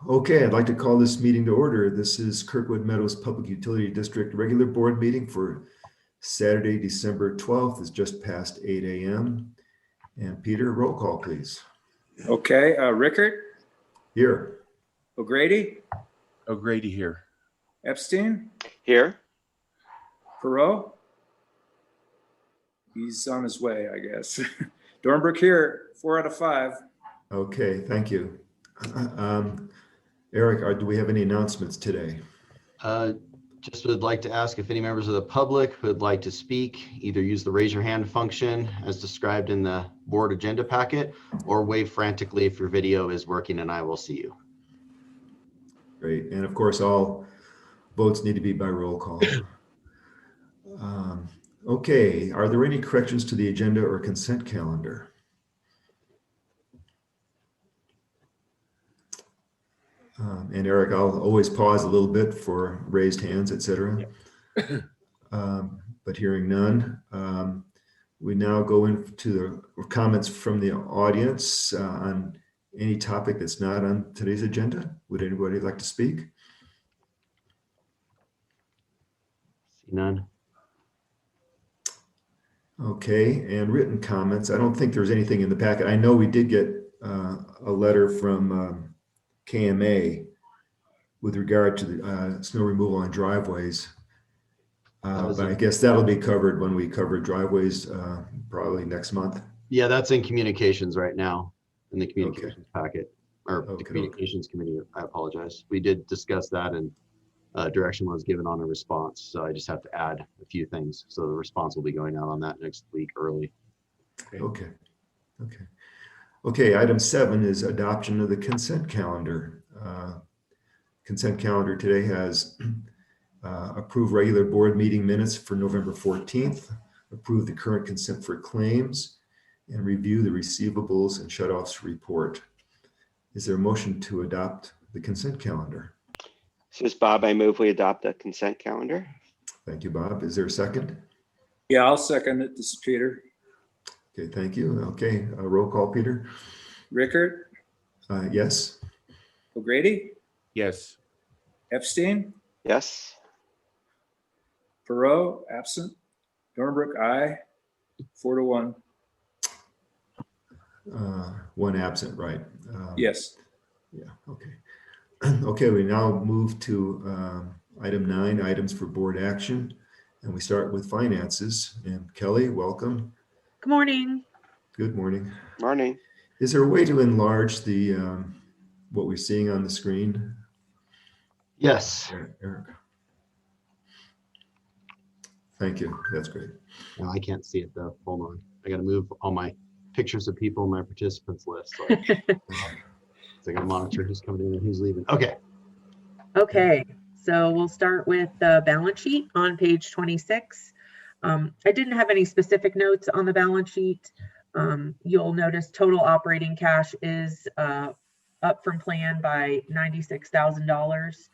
Okay, I'd like to call this meeting to order. This is Kirkwood Meadows Public Utility District regular board meeting for Saturday, December 12th. It's just past 8 a.m. And Peter, roll call, please. Okay, Rickert, Here. O'Grady, O'Grady here. Epstein, Here. Perot. He's on his way, I guess. Dornbrook here, 4 out of 5. Okay, thank you. Eric, do we have any announcements today? Just would like to ask if any members of the public would like to speak, either use the raise your hand function as described in the board agenda packet, or wave frantically if your video is working and I will see you. Great. And of course, all votes need to be by roll call. Okay, are there any corrections to the agenda or consent calendar? And Eric, I'll always pause a little bit for raised hands, etc. But hearing none, we now go into the comments from the audience on any topic that's not on today's agenda. Would anybody like to speak? See none. Okay, and written comments. I don't think there's anything in the packet. I know we did get a letter from KMA with regard to the snow removal on driveways. But I guess that'll be covered when we cover driveways probably next month. Yeah, that's in communications right now in the communications packet, or the communications committee. I apologize. We did discuss that, and direction was given on a response. So I just have to add a few things. So the response will be going out on that next week early. Okay, item 7 is adoption of the consent calendar. Consent calendar today has approved regular board meeting minutes for November 14th, approve the current consent for claims, and review the receivables and shutoffs report. Is there a motion to adopt the consent calendar? This is Bob. I move we adopt the consent calendar. Thank you, Bob. Is there a second? Yeah, I'll second it. This is Peter. Okay, thank you. Okay, roll call, Peter. Rickert, Yes. O'Grady, Yes. Epstein, Yes. Perot, absent. Dornbrook, aye. 4 to 1. 1 absent, right? Yes. Yeah, okay. Okay, we now move to item 9, items for board action. And we start with finances. And Kelly, welcome. Good morning. Good morning. Morning. Is there a way to enlarge the what we're seeing on the screen? Yes. Eric. Thank you. That's great. No, I can't see it though. Hold on. I got to move all my pictures of people in my participants list. So I got to monitor who's coming in and who's leaving. Okay. Okay, so we'll start with the balance sheet on page 26. I didn't have any specific notes on the balance sheet. You'll notice total operating cash is up from plan by $96,000.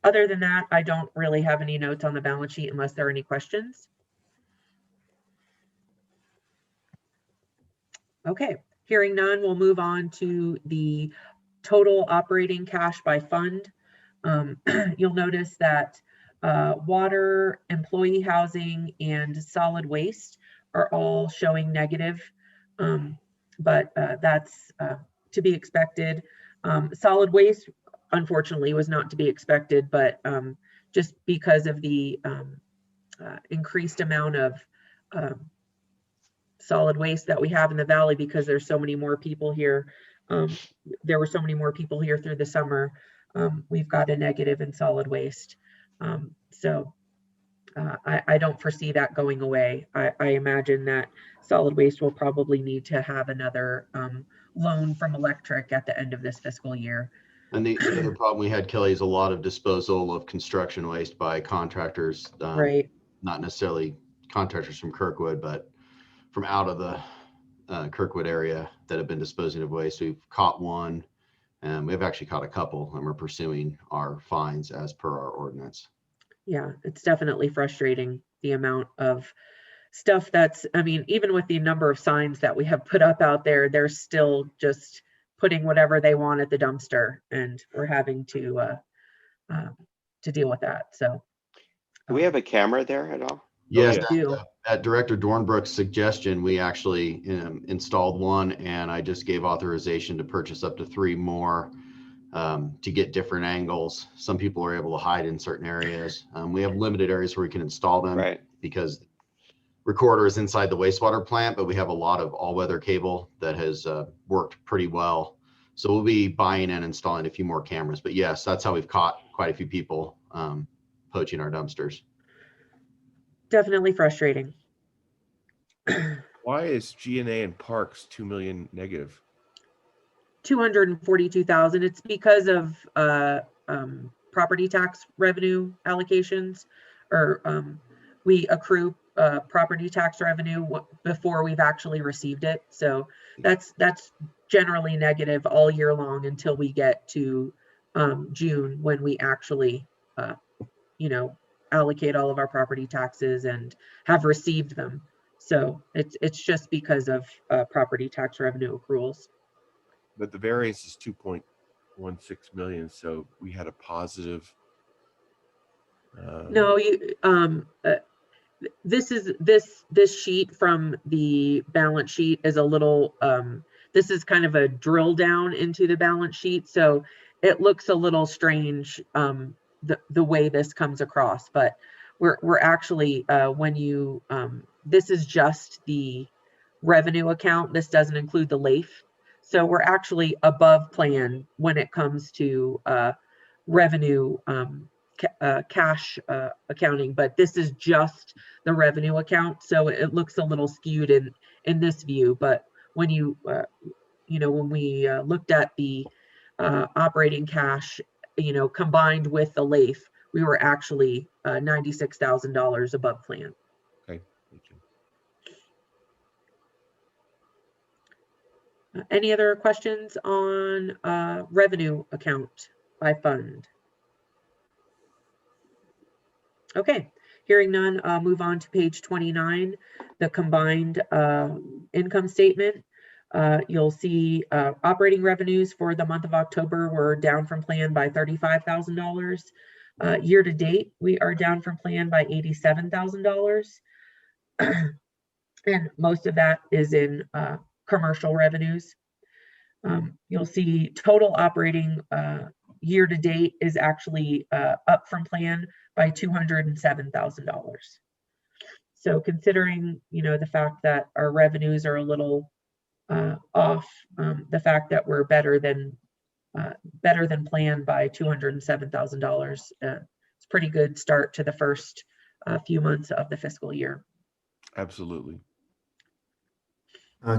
Other than that, I don't really have any notes on the balance sheet unless there are any questions. Okay, hearing none, we'll move on to the total operating cash by fund. You'll notice that water, employee housing, and solid waste are all showing negative, but that's to be expected. Solid waste, unfortunately, was not to be expected, but just because of the increased amount of solid waste that we have in the valley, because there's so many more people here. There were so many more people here through the summer. We've got a negative in solid waste. So I don't foresee that going away. I imagine that solid waste will probably need to have another loan from electric at the end of this fiscal year. And the other problem we had, Kelly, is a lot of disposal of construction waste by contractors, Right. Not necessarily contractors from Kirkwood, but from out of the Kirkwood area that have been disposing of waste. We've caught one, and we've actually caught a couple, and we're pursuing our fines as per our ordinance. Yeah, it's definitely frustrating, the amount of stuff that's, I mean, even with the number of signs that we have put up out there, there's still just putting whatever they want at the dumpster, and we're having to deal with that. So Do we have a camera there at all? Yes, yeah. do. at Director Dornbrook's suggestion, we actually installed one, and I just gave authorization to purchase up to 3 more to get different angles. Some people are able to hide in certain areas. We have limited areas where we can install them Right. because recorder is inside the wastewater plant, but we have a lot of all-weather cable that has worked pretty well. So we'll be buying and installing a few more cameras. But yes, that's how we've caught quite a few people poaching our dumpsters. Definitely frustrating. Why is G&A and Parks 2 million negative? 242,000. It's because of property tax revenue allocations, or we accrue property tax revenue before we've actually received it. So that's generally negative all year long until we get to June, when we actually allocate all of our property taxes and have received them. So it's just because of property tax revenue accruals. But the variance is 2.16 million, so we had a positive. No, this sheet from the balance sheet is a little, this is kind of a drill down into the balance sheet. So it looks a little strange, the way this comes across, but we're actually, when you, this is just the revenue account. This doesn't include the LAIF. So we're actually above plan when it comes to revenue, cash accounting, but this is just the revenue account. So it looks a little skewed in this view. But when you, when we looked at the operating cash, combined with the LAIF, we were actually $96,000 above plan. Okay, thank you. Any other questions on revenue account by fund? Okay, hearing none, I'll move on to page 29, the combined income statement. You'll see operating revenues for the month of October were down from plan by $35,000. Year to date, we are down from plan by $87,000. And most of that is in commercial revenues. You'll see total operating year to date is actually up from plan by $207,000. So considering, the fact that our revenues are a little off, the fact that we're better than planned by $207,000, it's a pretty good start to the first few months of the fiscal year. Absolutely.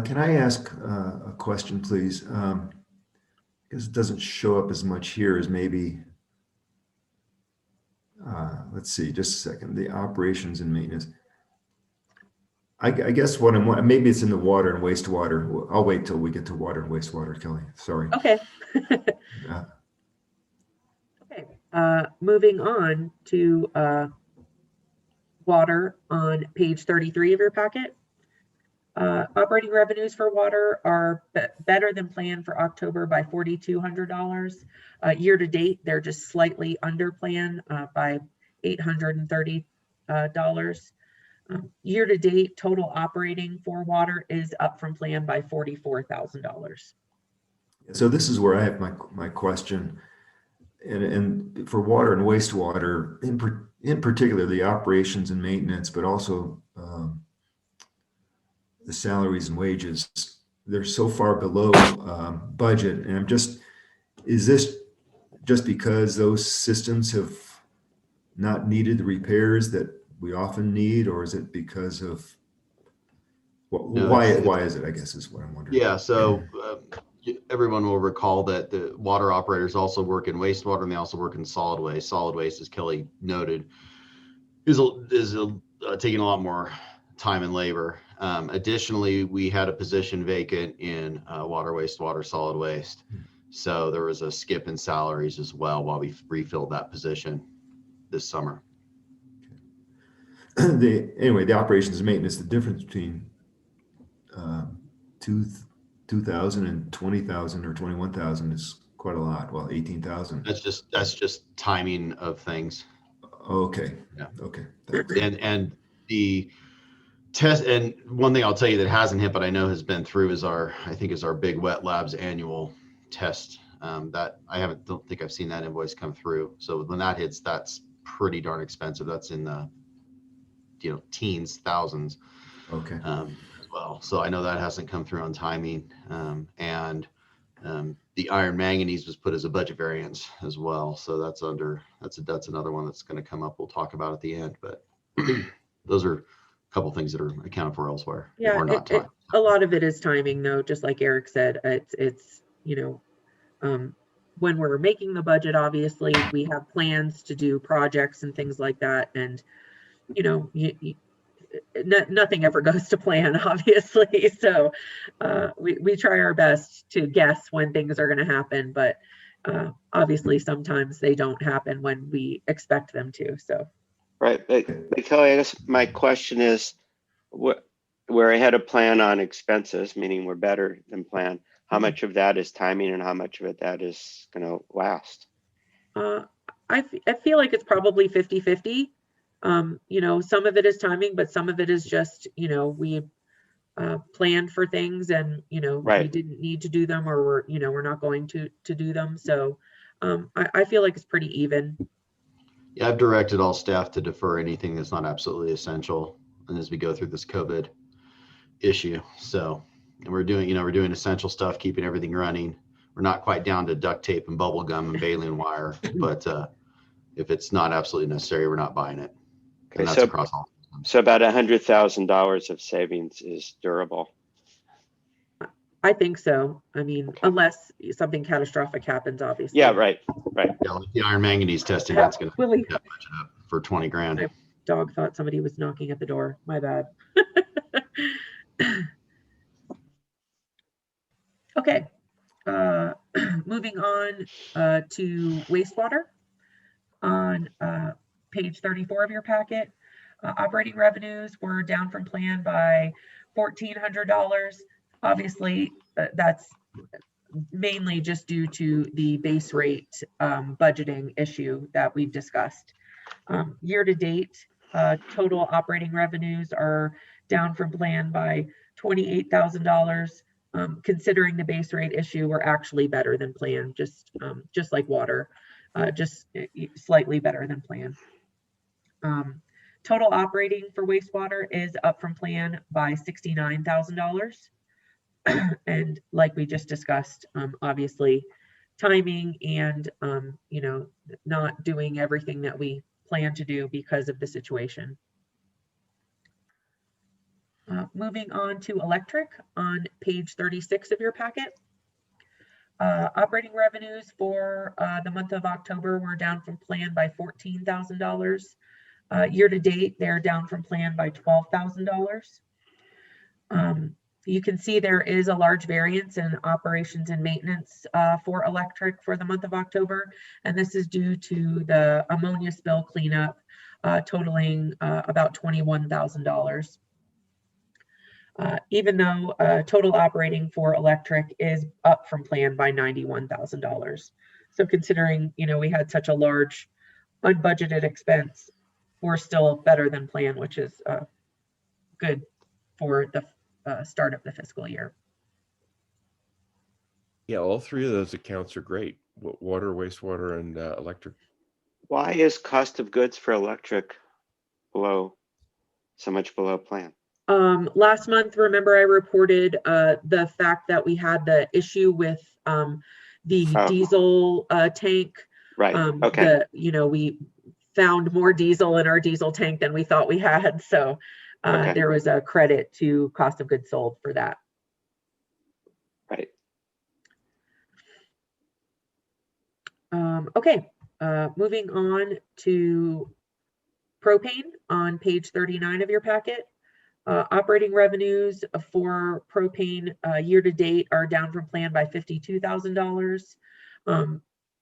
Can I ask a question, please? Because it doesn't show up as much here as maybe, let's see, just a second, the operations and maintenance. I guess what maybe it's in the water and wastewater. I'll wait till we get to water and wastewater, Kelly. Sorry. Okay. Yeah. Okay. Moving on to water on page 33 of your packet. Operating revenues for water are better than planned for October by $4,200. Year to date, they're just slightly under plan by $830. Year to date, total operating for water is up from plan by $44,000. So this is where I have my question, and for water and wastewater, in particular, the operations and maintenance, but also the salaries and wages, they're so far below budget. And is this just because those systems have not needed the repairs that we often need, or is it because of why is it, I guess, is what I'm wondering. Yeah, so everyone will recall that the water operators also work in wastewater, and they also work in solid waste. Solid waste, as Kelly noted, is taking a lot more time and labor. Additionally, we had a position vacant in water, wastewater, solid waste. So there was a skip in salaries as well while we refilled that position this summer. Anyway, the operations and maintenance, the difference between two 2,000 and 20,000 or 21,000 is quite a lot. Well, 18,000. That's just timing of things. Okay. Yeah. Okay. Thanks. And the test, and one thing I'll tell you that hasn't hit, but I know has been through is our big wet labs annual test. That I don't think I've seen that invoice come through. So when that hits, that's pretty darn expensive. That's in the, teens, thousands. Okay. As well. So I know that hasn't come through on timing. And the iron manganese was put as a budget variance as well. So that's another one that's going to come up. We'll talk about at the end, but those are a couple things that are accounted for elsewhere. Yeah, or not a lot of it is timing though, just like Eric said. It's when we're making the budget, obviously we have plans to do projects and things like that. And, nothing ever goes to plan, obviously. So we try our best to guess when things are going to happen, but obviously sometimes they don't happen when we expect them to. So. Right, but Kelly, I guess my question is, we're ahead of plan on expenses, meaning we're better than plan. How much of that is timing and how much of that is going to last? I feel like it's probably 50-50. Some of it is timing, but some of it is just, we planned for things and, Right. we didn't need to do them, or we're not going to do them. So I feel like it's pretty even. Yeah, I've directed all staff to defer anything that's not absolutely essential. And as we go through this COVID issue, so, and we're doing essential stuff, keeping everything running. We're not quite down to duct tape and bubble gum and baling wire, but if it's not absolutely necessary, we're not buying it. And that's across all. So about $100,000 of savings is durable. I think so. I mean, unless something catastrophic happens, obviously. Yeah, right. Yeah, like the iron manganese testing, that's going to Willie, budget up for 20 grand. My dog thought somebody was knocking at the door. My bad. Okay. Moving on to wastewater on page 34 of your packet. Operating revenues were down from plan by $1,400. Obviously, that's mainly just due to the base rate budgeting issue that we've discussed. Year to date, total operating revenues are down from plan by $28,000. Considering the base rate issue, we're actually better than planned, just like water, just slightly better than planned. Total operating for wastewater is up from plan by $69,000. And like we just discussed, obviously timing and, not doing everything that we plan to do because of the situation. Moving on to electric on page 36 of your packet. Operating revenues for the month of October were down from plan by $14,000. Year to date, they're down from plan by $12,000. You can see there is a large variance in operations and maintenance for electric for the month of October, and this is due to the ammonia spill cleanup totaling about $21,000. Even though total operating for electric is up from plan by $91,000. So considering, we had such a large unbudgeted expense, we're still better than plan, which is good for the start of the fiscal year. Yeah, all three of those accounts are great. Water, wastewater, and electric. Why is cost of goods for electric so much below plan? Last month, remember I reported the fact that we had the issue with the diesel tank. Right. Okay. We found more diesel in our diesel tank than we thought we had. So there was a credit to cost of goods sold for that. Right. Okay. Moving on to propane on page 39 of your packet. Operating revenues for propane year to date are down from plan by $52,000.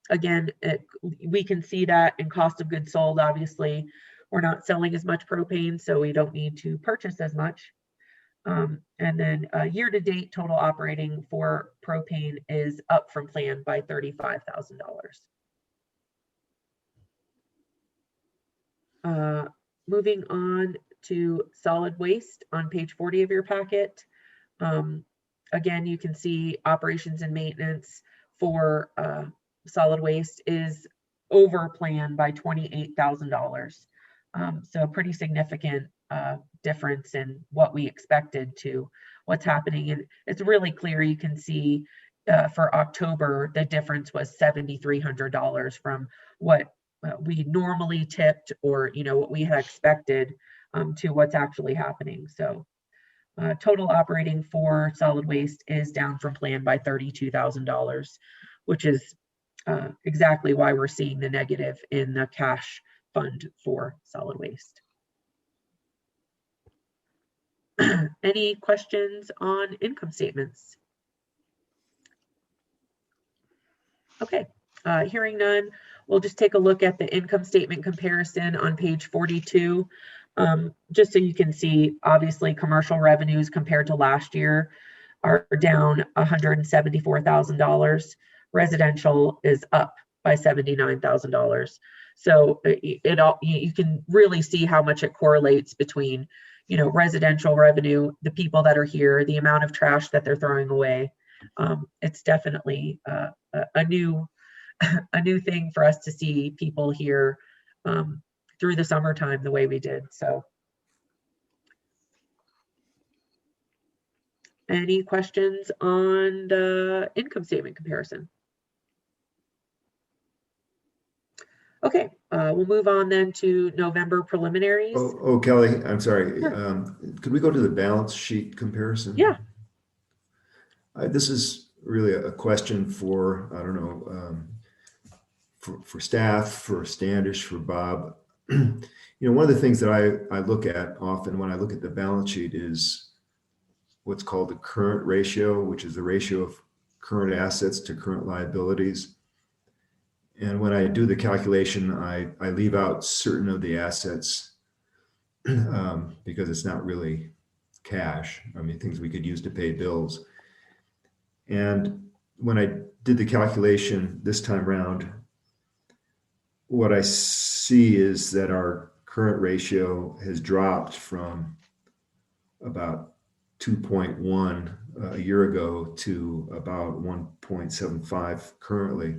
Again, we can see that in cost of goods sold. Obviously, we're not selling as much propane, so we don't need to purchase as much. And then year-to-date total operating for propane is up from plan by $35,000. Moving on to solid waste on page 40 of your packet. Again, you can see operations and maintenance for solid waste is over plan by $28,000. So a pretty significant difference in what we expected to what's happening. And it's really clear. You can see for October, the difference was $7,300 from what we normally tipped, or what we had expected, to what's actually happening. So total operating for solid waste is down from plan by $32,000, which is exactly why we're seeing the negative in the cash fund for solid waste. Any questions on income statements? Okay, hearing none, we'll just take a look at the income statement comparison on page 42. Just so you can see, obviously, commercial revenues compared to last year are down $174,000. Residential is up by $79,000. So you can really see how much it correlates between, residential revenue, the people that are here, the amount of trash that they're throwing away. It's definitely a new thing for us to see people here through the summertime the way we did. So any questions on the income statement comparison? Okay, we'll move on then to November preliminaries. Oh, Kelly, I'm sorry. Sure. Could we go to the balance sheet comparison? Yeah. This is really a question for, I don't know, for staff, for Standish, for Bob. One of the things that I look at often when I look at the balance sheet is what's called the current ratio, which is the ratio of current assets to current liabilities. And when I do the calculation, I leave out certain of the assets because it's not really cash. I mean, things we could use to pay bills. And when I did the calculation this time around, what I see is that our current ratio has dropped from about 2.1 a year ago to about 1.75 currently.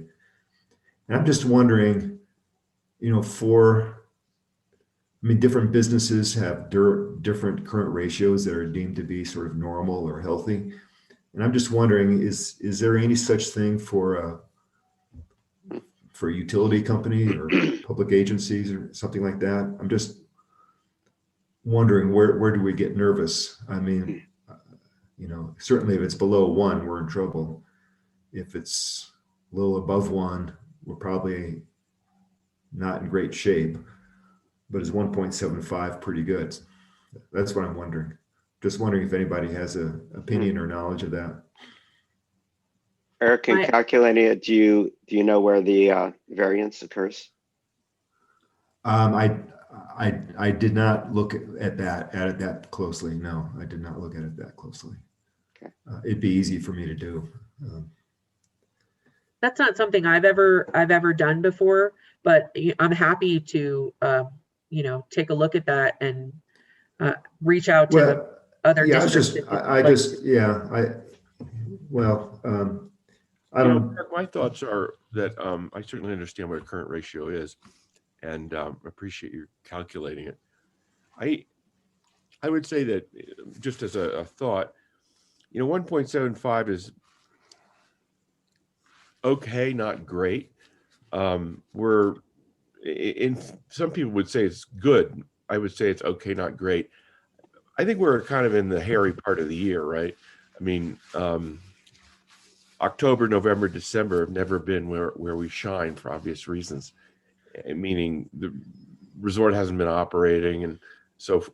And I'm just wondering, different businesses have different current ratios that are deemed to be sort of normal or healthy. And I'm just wondering, is there any such thing for a utility company or public agencies or something like that? I'm just wondering where do we get nervous? I mean, certainly if it's below 1, we're in trouble. If it's a little above 1, we're probably not in great shape. But is 1.75 pretty good? That's what I'm wondering. Just wondering if anybody has an opinion or knowledge of that. Eric, in calculating it, do you know where the variance occurs? I did not look at it that closely. No, I did not look at it that closely. Okay. It'd be easy for me to do. That's not something I've ever done before, but I'm happy to take a look at that and reach out to other districts. I don't. My thoughts are that I certainly understand what a current ratio is, and appreciate you calculating it. I would say that just as a thought, 1.75 is okay, not great. We're in some people would say it's good. I would say it's okay, not great. I think we're kind of in the hairy part of the year, right? I mean, October, November, December have never been where we shine for obvious reasons, meaning the resort hasn't been operating, and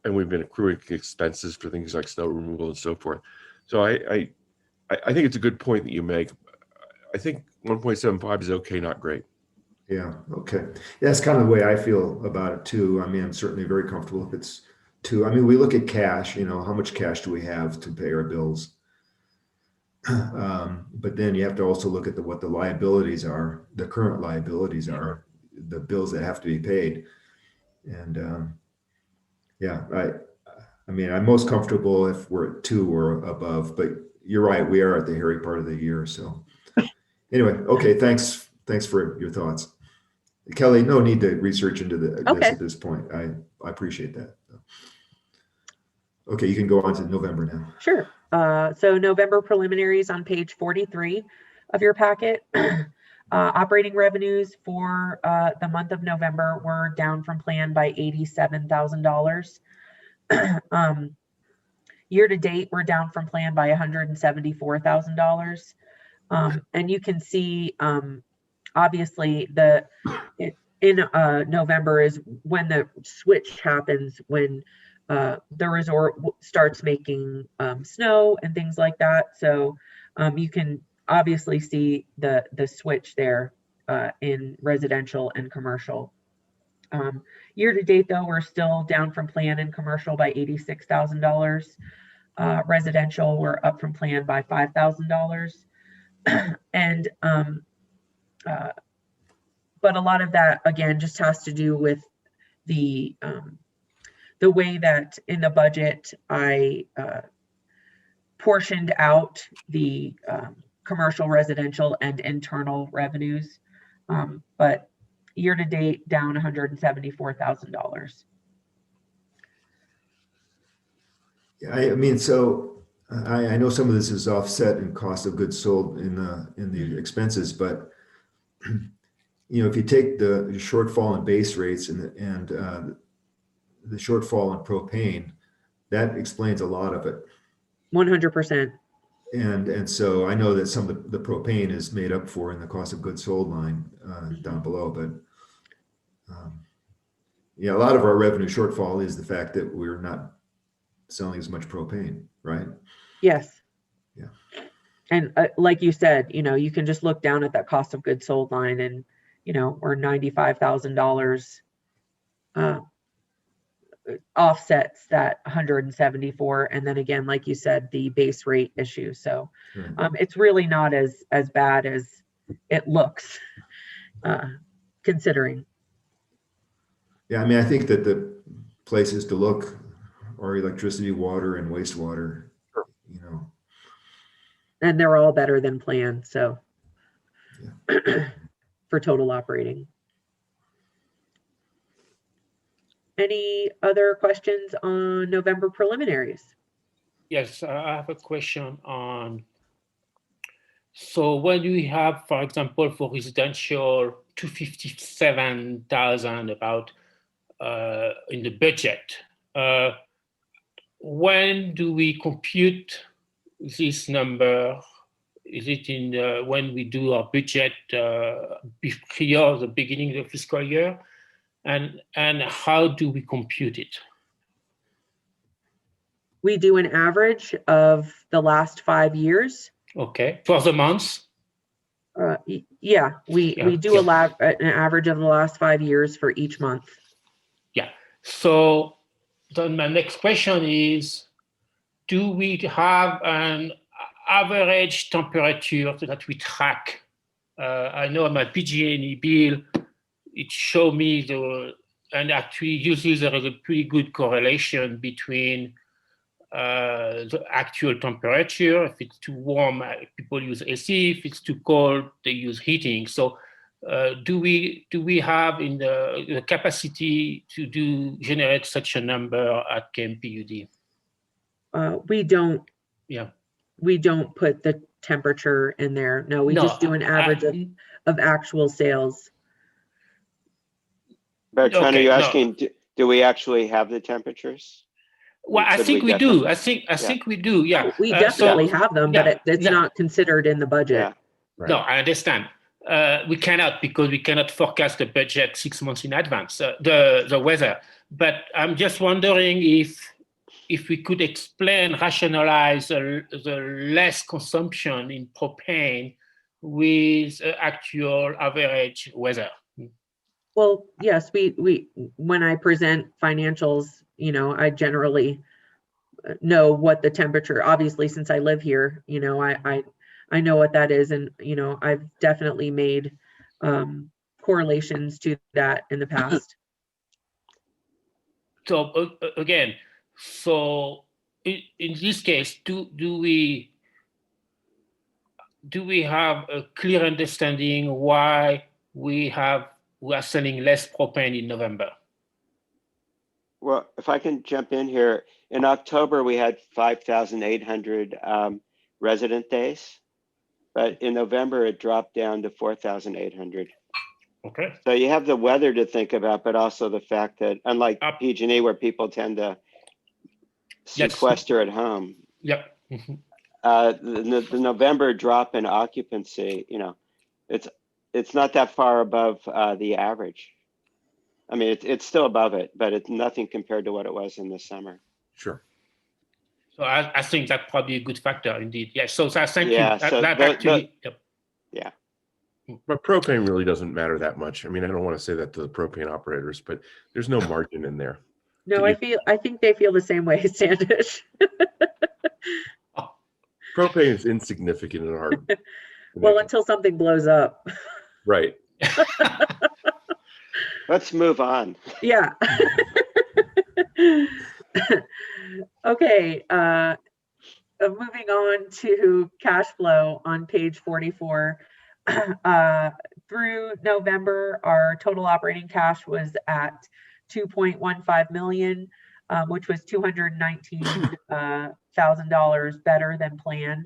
we've been accruing expenses for things like snow removal and so forth. So I think it's a good point that you make. I think 1.75 is okay, not great. Yeah. Okay. Yeah, that's kind of the way I feel about it too. I mean, I'm certainly very comfortable if it's too. I mean, we look at cash, how much cash do we have to pay our bills? But then you have to also look at what the liabilities are, the current liabilities are, the bills that have to be paid. And yeah, I mean, I'm most comfortable if we're at 2 or above, but you're right, we are at the hairy part of the year. So anyway, okay, thanks for your thoughts. Kelly, no need to research into this Okay. at this point. I appreciate that. Okay, you can go on to November now. Sure. So November preliminaries on page 43 of your packet. Operating revenues for the month of November were down from plan by $87,000. Year to date, we're down from plan by $174,000. And you can see, obviously, in November is when the switch happens, when the resort starts making snow and things like that. So you can obviously see the switch there in residential and commercial. Year to date, though, we're still down from plan in commercial by $86,000. Residential, we're up from plan by $5,000. And but a lot of that, again, just has to do with the way that in the budget I portioned out the commercial, residential, and internal revenues. But year to date, down $174,000. Yeah, I mean, so I know some of this is offset in cost of goods sold in the expenses, but if you take the shortfall in base rates and the shortfall in propane, that explains a lot of it. 100%. And so I know that some of the propane is made up for in the cost of goods sold line down below, but yeah, a lot of our revenue shortfall is the fact that we're not selling as much propane, right? Yes. Yeah. And like you said, you can just look down at that cost of goods sold line and, or $95,000 offsets that 174. And then again, like you said, the base rate issue. So it's really not as bad as it looks, considering. Yeah, I mean, I think that the places to look are electricity, water, and wastewater. And they're all better than planned. So yeah. For total operating. Any other questions on November preliminaries? Yes, I have a question on. So when we have, for example, for residential, 257,000 about in the budget, when do we compute this number? Is it in when we do our budget before the beginning of the fiscal year? And how do we compute it? We do an average of the last 5 years. Okay, for the months? Yeah, we do an average of the last 5 years for each month. Yeah, so then my next question is, do we have an average temperature that we track? I know my PG&E bill, it showed me and actually usually there is a pretty good correlation between the actual temperature. If it's too warm, people use AC. If it's too cold, they use heating. So do we have in the capacity to generate such a number at KMPUD? We don't. Yeah. We don't put the temperature in there. No, we just do an average of actual sales. Bertrand, are you asking, do we actually have the temperatures? Well, I think we do. I think we do. Yeah, we definitely have them, but it's not considered in the budget. Yeah. Right. No, I understand. We cannot, because we cannot forecast the budget 6 months in advance, the weather. But I'm just wondering if we could rationalize the less consumption in propane with actual average weather. Well, yes, we when I present financials, you know, I generally know what the temperature, obviously, since I live here, you know, I know what that is. And, you know, I've definitely made correlations to that in the past. So again, so in this case, do we have a clear understanding why we are selling less propane in November? Well, if I can jump in here, in October, we had 5,800 resident days, but in November, it dropped down to 4,800. Okay. So you have the weather to think about, but also the fact that unlike PG&E, where people tend to sequester at home, Yep. the November drop in occupancy, you know, it's not that far above the average. I mean, it's still above it, but it's nothing compared to what it was in the summer. Sure. So I think that's probably a good factor indeed. Yeah. So thank you. Yeah, so Actually, yep. Yeah. But propane really doesn't matter that much. I mean, I don't want to say that to the propane operators, but there's no margin in there. No, I think they feel the same way, Standish. Propane is insignificant in our. Well, until something blows up. Right. Let's move on. Yeah. Okay. Moving on to cash flow on page 44. Through November, our total operating cash was at $2.15 million, which was $219,000 better than planned.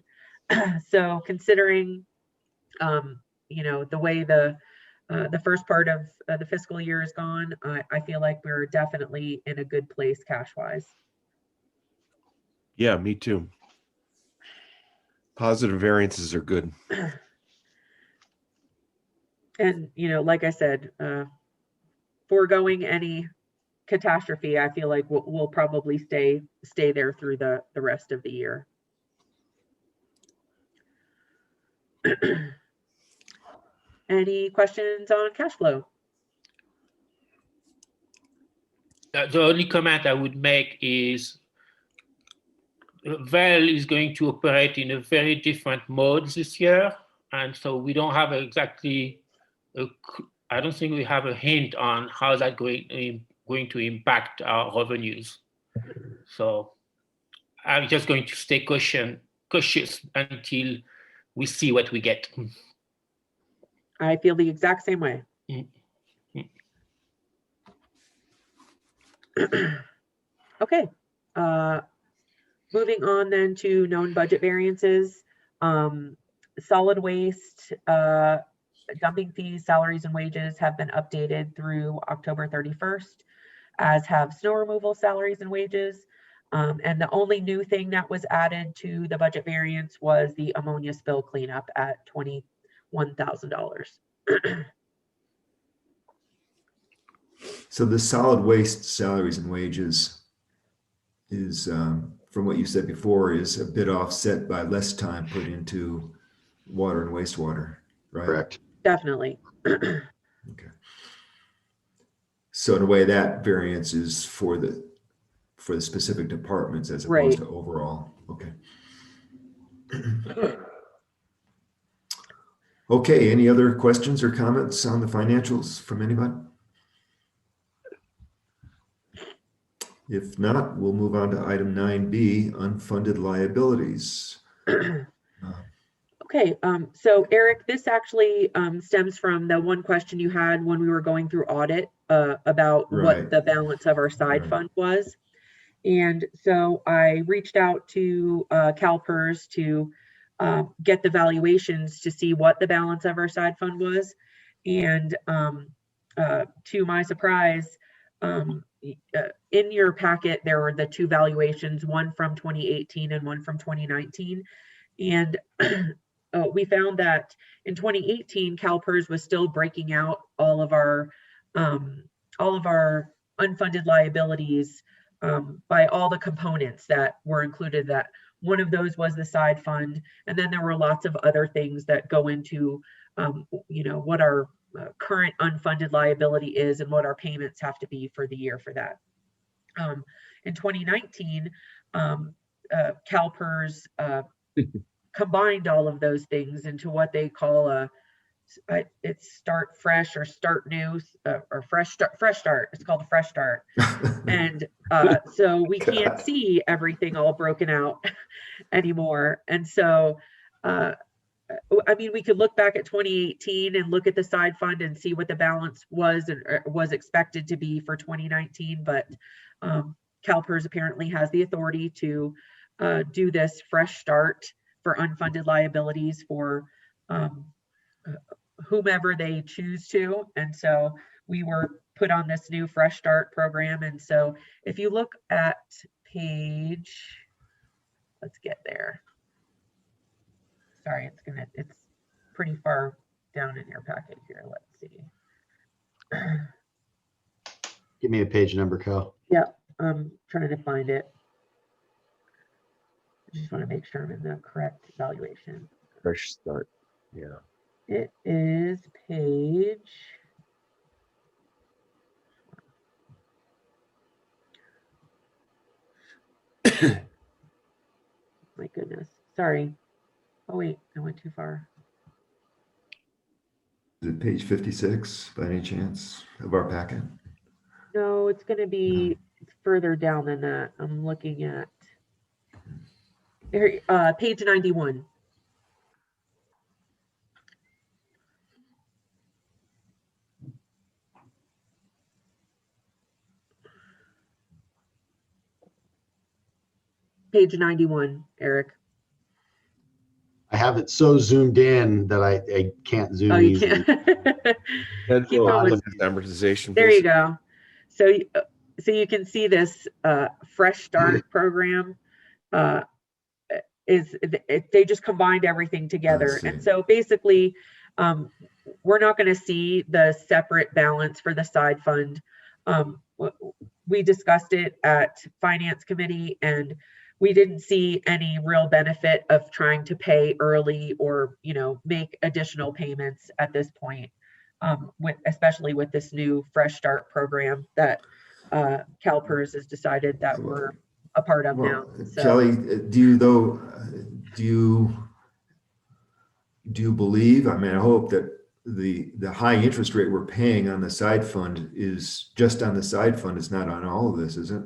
So considering, you know, the way the first part of the fiscal year is gone, I feel like we're definitely in a good place cash-wise. Yeah, me too. Positive variances are good. And, you know, like I said, foregoing any catastrophe, I feel like we'll probably stay there through the rest of the year. Any questions on cash flow? The only comment I would make is Vel is going to operate in a very different mode this year. And so we don't have exactly, I don't think we have a hint on how that's going to impact our revenues. So I'm just going to stay cautious until we see what we get. I feel the exact same way. Okay. Moving on then to known budget variances. Solid waste, dumping fees, salaries, and wages have been updated through October 31st, as have snow removal salaries and wages. And the only new thing that was added to the budget variance was the ammonia spill cleanup at $21,000. So the solid waste salaries and wages is, from what you said before, is a bit offset by less time put into water and wastewater, right? Correct. Definitely. Okay. So in a way, that variance is for the specific departments as opposed to overall. Okay. Okay, any other questions or comments on the financials from anybody? If not, we'll move on to item 9B, unfunded liabilities. Okay, so Eric, this actually stems from the one question you had when we were going through audit about what the balance of our side fund was. And so I reached out to CalPERS to get the valuations to see what the balance of our side fund was. And to my surprise, in your packet, there were the two valuations, one from 2018 and one from 2019. And we found that in 2018, CalPERS was still breaking out all of our unfunded liabilities by all the components that were included. That one of those was the side fund, and then there were lots of other things that go into, you know, what our current unfunded liability is and what our payments have to be for the year for that. In 2019, CalPERS combined all of those things into what they call it's Start Fresh or Start New or Fresh Start. It's called a Fresh Start. And so we can't see everything all broken out anymore. And so, I mean, we could look back at 2018 and look at the side fund and see what the balance was and was expected to be for 2019. But CalPERS apparently has the authority to do this fresh start for unfunded liabilities for whomever they choose to. And so we were put on this new fresh start program. And so if you look at page, let's get there. Sorry, it's pretty far down in your packet here. Let's see. Give me a page number, Co. Yeah, I'm trying to find it. I just want to make sure I'm in the correct evaluation. Fresh start. Yeah. It is page. My goodness. Sorry. Oh, wait, I went too far. Is it page 56 by any chance of our packet? No, it's going to be further down than that. I'm looking at page 91. Page 91, Eric. I have it so zoomed in that I can't zoom Oh, you easily. can't. Then Keep going. look at amortization. There you please. go. So you can see this fresh start program they just combined everything together. And so basically, we're not going to see the separate balance for the side fund. We discussed it at Finance Committee, and we didn't see any real benefit of trying to pay early or, make additional payments at this point, especially with this new Fresh Start program that CalPERS has decided that we're a part of now. So, Kelly, do you believe, I mean, I hope that the high interest rate we're paying on the side fund is just on the side fund. It's not on all of this, is it?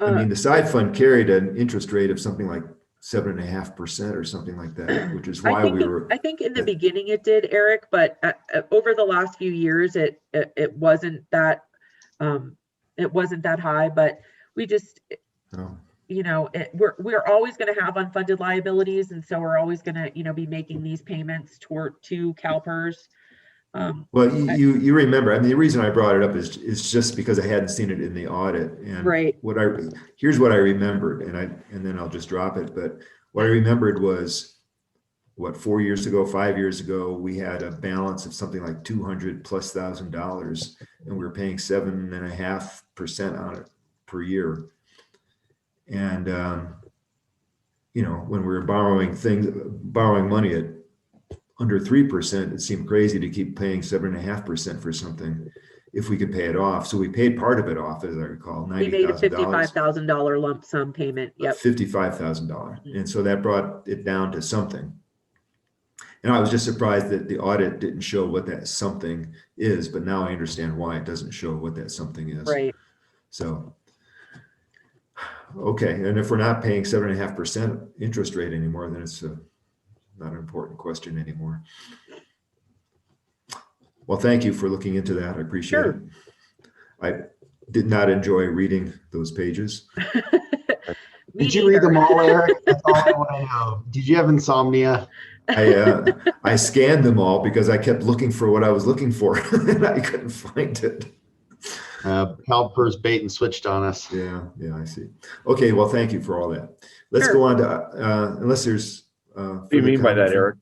I mean, the side fund carried an interest rate of something like 7.5% or something like that, which is why I think in the beginning it did, Eric, but over the last few years, it wasn't that high. But we just, we're always going to have unfunded liabilities, and so we're always going to, be making these payments to CalPERS. Well, you remember, I mean, the reason I brought it up is just because I hadn't seen it in the audit. And right. Here's what I remembered, and then I'll just drop it. But what I remembered was, 5 years ago, we had a balance of something like $200,000+, and we were paying 7.5% on it per year. And when we were borrowing money at under 3%, it seemed crazy to keep paying 7.5% for something if we could pay it off. So we paid part of it off, as I recall, $90,000. We made a $55,000 lump sum payment. Yep. $55,000. And so that brought it down to something. And I was just surprised that the audit didn't show what that something is, but now I understand why it doesn't show what that something is. Right. So, okay. And if we're not paying 7.5% interest rate anymore, then it's not an important question anymore. Well, thank you for looking into that. I appreciate it. I did not enjoy reading those pages. Did you read them all, Eric? That's all I want to know. Did you have insomnia? I scanned them all because I kept looking for what I was looking for and I couldn't find it. CalPERS bait and switched on us. Yeah, I see. Okay, well, thank you for all that. Let's go on to, unless there's What do you mean by that, Eric?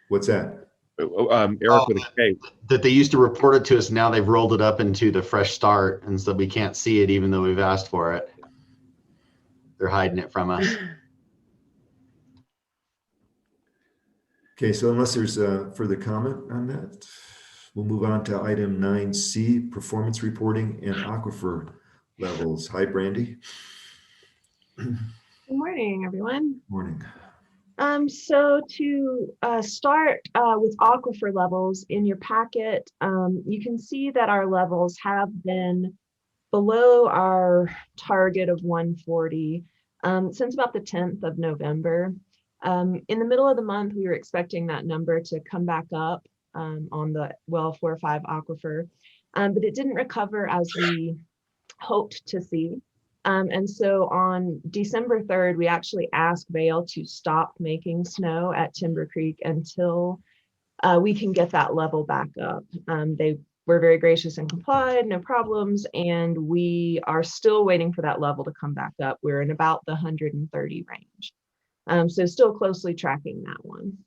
What's that? Eric with a K. That they used to report it to us. Now they've rolled it up into the Fresh Start, and so we can't see it even though we've asked for it. They're hiding it from us. Okay, so unless there's further comment on that, we'll move on to item 9C, performance reporting and aquifer levels. Hi, Brandy. Good morning, everyone. Morning. So to start with aquifer levels in your packet, you can see that our levels have been below our target of 140 since about the 10th of November. In the middle of the month, we were expecting that number to come back up on the well 4 or 5 aquifer, but it didn't recover as we hoped to see. And so on December 3rd, we actually asked Vail to stop making snow at Timber Creek until we can get that level back up. They were very gracious and complied, no problems. And we are still waiting for that level to come back up. We're in about the 130 range. So still closely tracking that one.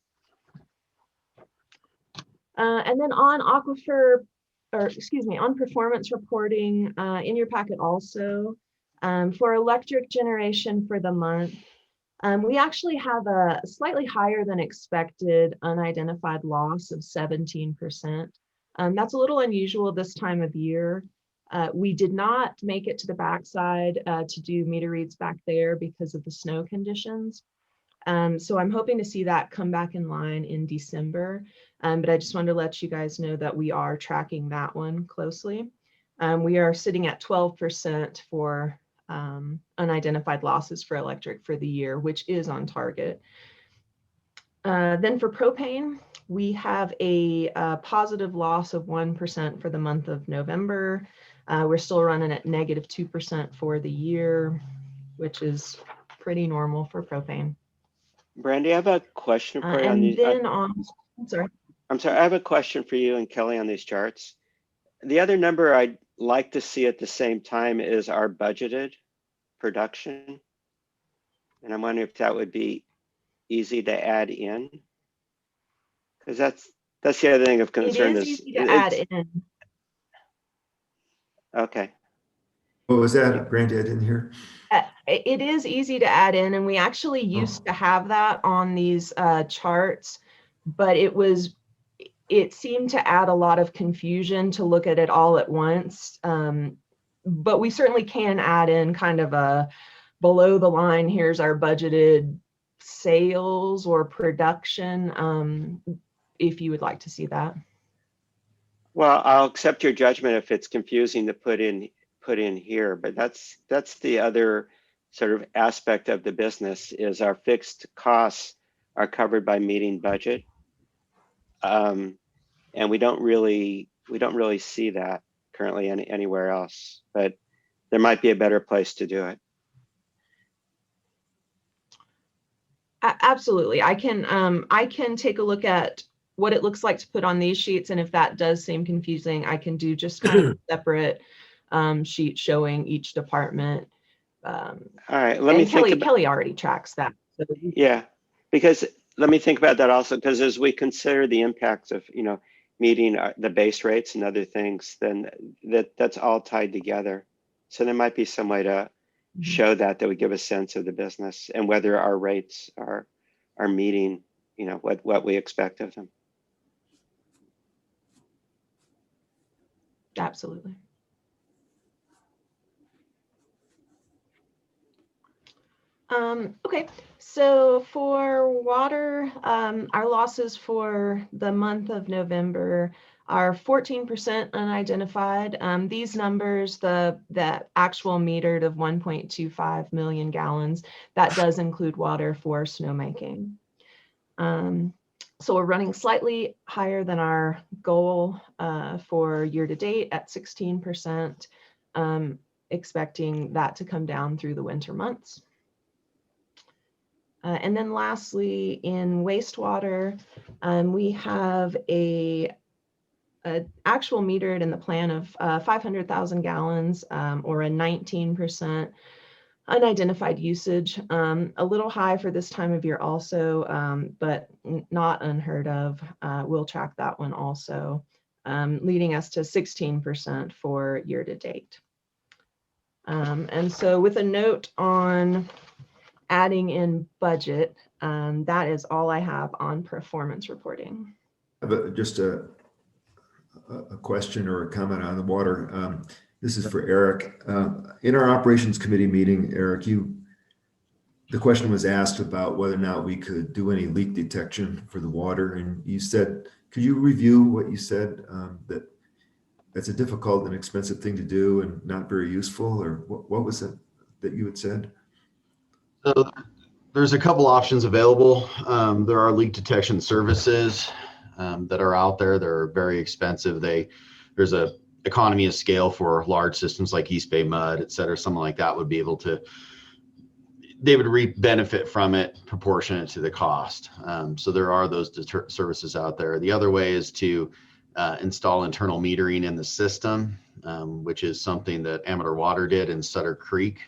And then on aquifer, or excuse me, on performance reporting in your packet also, for electric generation for the month, we actually have a slightly higher than expected unidentified loss of 17%. That's a little unusual this time of year. We did not make it to the backside to do meter reads back there because of the snow conditions. So I'm hoping to see that come back in line in December. But I just wanted to let you guys know that we are tracking that one closely. We are sitting at 12% for unidentified losses for electric for the year, which is on target. Then for propane, we have a positive loss of 1% for the month of November. We're still running at -2% for the year, which is pretty normal for propane. Brandy, I have a question for you on these. I'm sorry, I have a question for you and Kelly on these charts. The other number I'd like to see at the same time is our budgeted production. And I'm wondering if that would be easy to add in. Because that's the other thing of concern. It is easy to add in. Okay. What was that, Brandy? I didn't hear. It is easy to add in, and we actually used to have that on these charts, but it seemed to add a lot of confusion to look at it all at once. But we certainly can add in kind of a below the line, here's our budgeted sales or production, if you would like to see that. Well, I'll accept your judgment if it's confusing to put in here, but that's the other sort of aspect of the business is our fixed costs are covered by meeting budget. And we don't really see that currently anywhere else, but there might be a better place to do it. Absolutely. I can take a look at what it looks like to put on these sheets. And if that does seem confusing, I can do just kind of a separate sheet showing each department. All right, let me think. Kelly already tracks that. So. Yeah, because let me think about that also, because as we consider the impacts of, meeting the base rates and other things, then that's all tied together. So there might be some way to show that would give a sense of the business and whether our rates are meeting, what we expect of them. Absolutely. Okay, so for water, our losses for the month of November are 14% unidentified. These numbers, the actual metered of 1.25 million gallons, that does include water for snowmaking. So we're running slightly higher than our goal for year to date at 16%, expecting that to come down through the winter months. And then lastly, in wastewater, we have a actual metered in the plan of 500,000 gallons or a 19% unidentified usage. A little high for this time of year also, but not unheard of. We'll track that one also, leading us to 16% for year to date. And so with a note on adding in budget, That is all I have on performance reporting. Just a question or a comment on the water. This is for Eric. In our operations committee meeting, Eric, the question was asked about whether or not we could do any leak detection for the water. And you said, could you review what you said, that that's a difficult and expensive thing to do and not very useful, or what was it that you had said? So there's a couple options available. There are leak detection services that are out there. They're very expensive. There's a economy of scale for large systems like East Bay Mud, et cetera. Someone like that would be able to, they would reap benefit from it proportionate to the cost. So there are those services out there. The other way is to install internal metering in the system, which is something that Amateur Water did in Sutter Creek,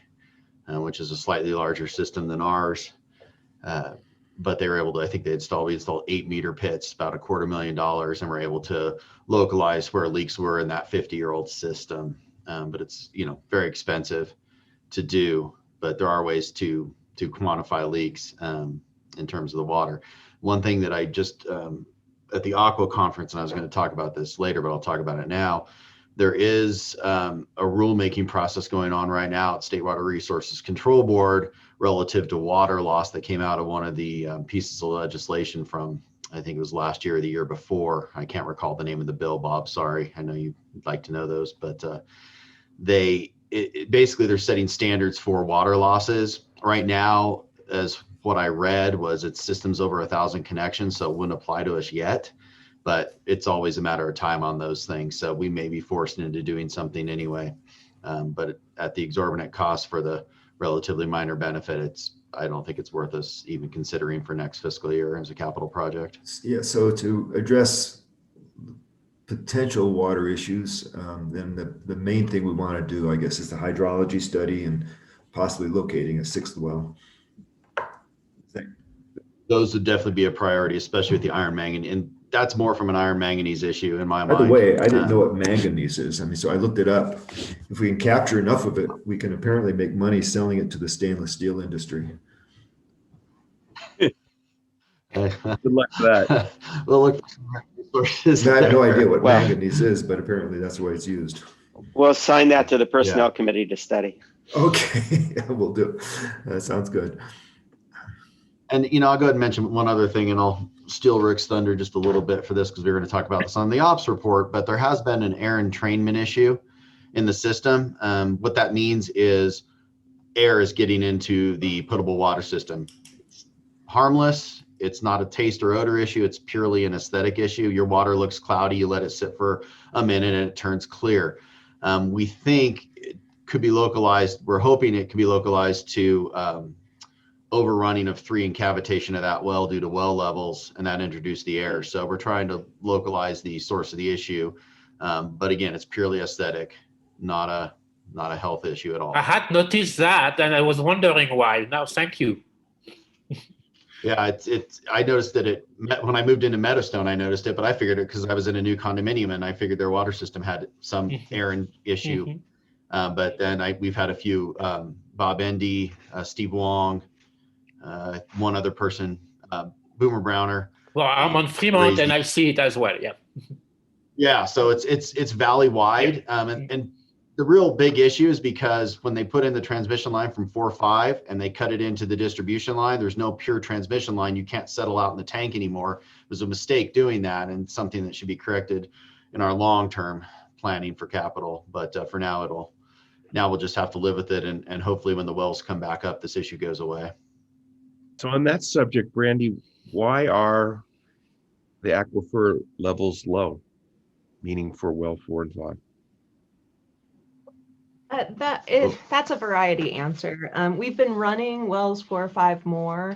which is a slightly larger system than ours. But they were able to, I think we installed 8-meter pits, about $250,000, and were able to localize where leaks were in that 50-year-old system. But it's, very expensive to do, but there are ways to quantify leaks in terms of the water. One thing that I just, at the Aqua conference, and I was going to talk about this later, but I'll talk about it now. There is a rulemaking process going on right now at State Water Resources Control Board relative to water loss that came out of one of the pieces of legislation from, I think it was last year or the year before. I can't recall the name of the bill, Bob. Sorry. I know you'd like to know those, but basically they're setting standards for water losses. Right now, as what I read was it's systems over 1,000 connections, so it wouldn't apply to us yet. But it's always a matter of time on those things. So we may be forced into doing something anyway. But at the exorbitant cost for the relatively minor benefit, I don't think it's worth us even considering for next fiscal year as a capital project. Yeah, so to address potential water issues, then the main thing we want to do, I guess, is the hydrology study and possibly locating a 6th well. Those would definitely be a priority, especially with the iron manganese. And that's more from an iron manganese issue in my mind. By the way, I didn't know what manganese is. I mean, so I looked it up. If we can capture enough of it, we can apparently make money selling it to the stainless steel industry. Good luck with that. Well, look, I have no idea what manganese is, but apparently that's the way it's used. We'll assign that to the personnel committee to study. Okay, yeah, we'll do. That sounds good. And, I'll go ahead and mention one other thing, and I'll steal Rick's thunder just a little bit for this because we were going to talk about this on the ops report, but there has been an air entrainment issue in the system. What that means is air is getting into the potable water system. It's harmless. It's not a taste or odor issue. It's purely an aesthetic issue. Your water looks cloudy. You let it sit for a minute and it turns clear. We think it could be localized. We're hoping it could be localized to overrunning of 3 and cavitation of that well due to well levels, and that introduced the air. So we're trying to localize the source of the issue. But again, it's purely aesthetic, not a health issue at all. I had noticed that, and I was wondering why. Now, thank you. Yeah, I noticed that when I moved into Meadowstone, I noticed it, but I figured it because I was in a new condominium and I figured their water system had some air issue. But then we've had a few, Bob Endy, Steve Wong, one other person, Boomer Browner. Well, I'm on Fremont and I see it as well. Yeah. Yeah. So it's valley wide. And the real big issue is because when they put in the transmission line from 4.5 and they cut it into the distribution line, there's no pure transmission line. You can't settle out in the tank anymore. It was a mistake doing that and something that should be corrected in our long-term planning for capital. But for now, we'll just have to live with it. And hopefully when the wells come back up, this issue goes away. So on that subject, Brandy, why are the aquifer levels low, meaning for well 4 and 5? That's a variety answer. We've been running wells 4 or 5 more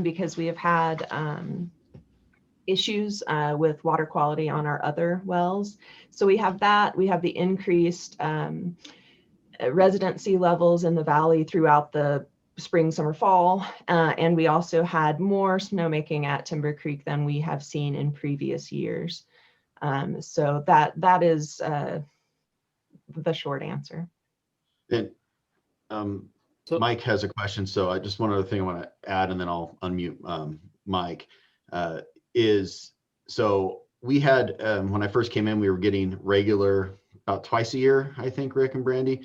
because we have had issues with water quality on our other wells. So we have that. We have the increased residency levels in the valley throughout the spring, summer, fall. And we also had more snowmaking at Timber Creek than we have seen in previous years. So that is the short answer. And So- Mike has a question. So I just one other thing I want to add, and then I'll unmute Mike. So we had when I first came in, we were getting regular about twice a year, I think, Rick and Brandy,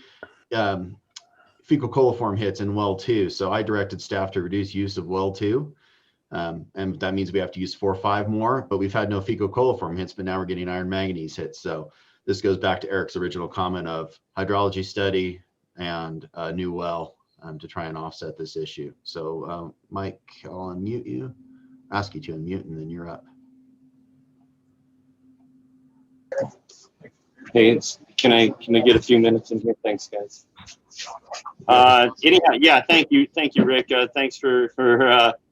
fecal coliform hits in well 2. So I directed staff to reduce use of well 2. And that means we have to use 4 or 5 more, but we've had no fecal coliform hits, but now we're getting iron manganese hits. So this goes back to Eric's original comment of hydrology study and a new well to try and offset this issue. So Mike, I'll unmute you, ask you to unmute, and then you're up. Hey, can I get a few minutes in here? Thanks, guys. Anyhow, yeah, thank you, Rick. Thanks for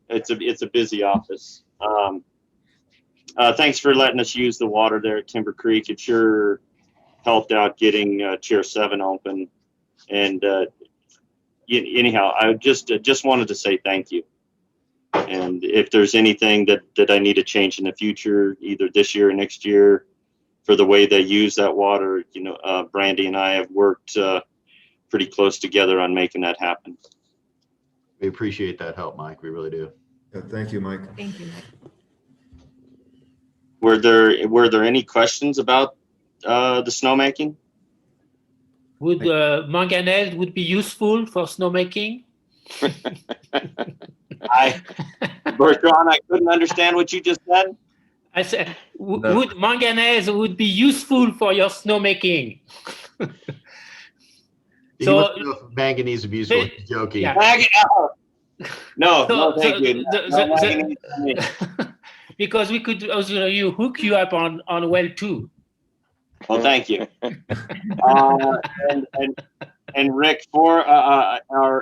it's a busy office. Thanks for letting us use the water there at Timber Creek. It sure helped out getting Chair 7 open. And anyhow, I just wanted to say thank you. And if there's anything that I need to change in the future, either this year or next year, for the way they use that water, Brandy and I have worked pretty close together on making that happen. We appreciate that help, Mike. We really do. Yeah, thank you, Mike. Thank you, Mike. Were there any questions about the snowmaking? Would manganese would be useful for snowmaking? Bertrand, I couldn't understand what you just said. I said, would manganese would be useful for your snowmaking? He wants to know if manganese would be useful. He's joking. Yeah. No, thank you. Because we could also hook you up on well 2. Well, thank you. And Rick, or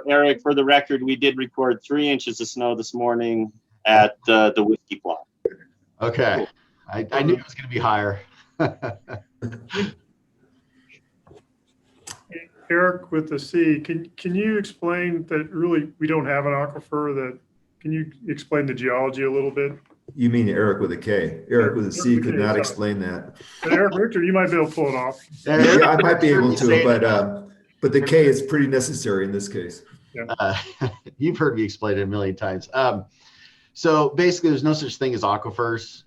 Eric, for the record, we did record 3 inches of snow this morning at the whiskey plot. Okay. I knew it was going to be higher. Eric with the C, can you explain that really we don't have an aquifer? Can you explain the geology a little bit? You mean Eric with a K. Eric with a C could not explain that. Eric Richter, you might be able to pull it off. Yeah, I might be able to, but the K is pretty necessary in this case. You've heard me explain it a million times. So basically, there's no such thing as aquifers.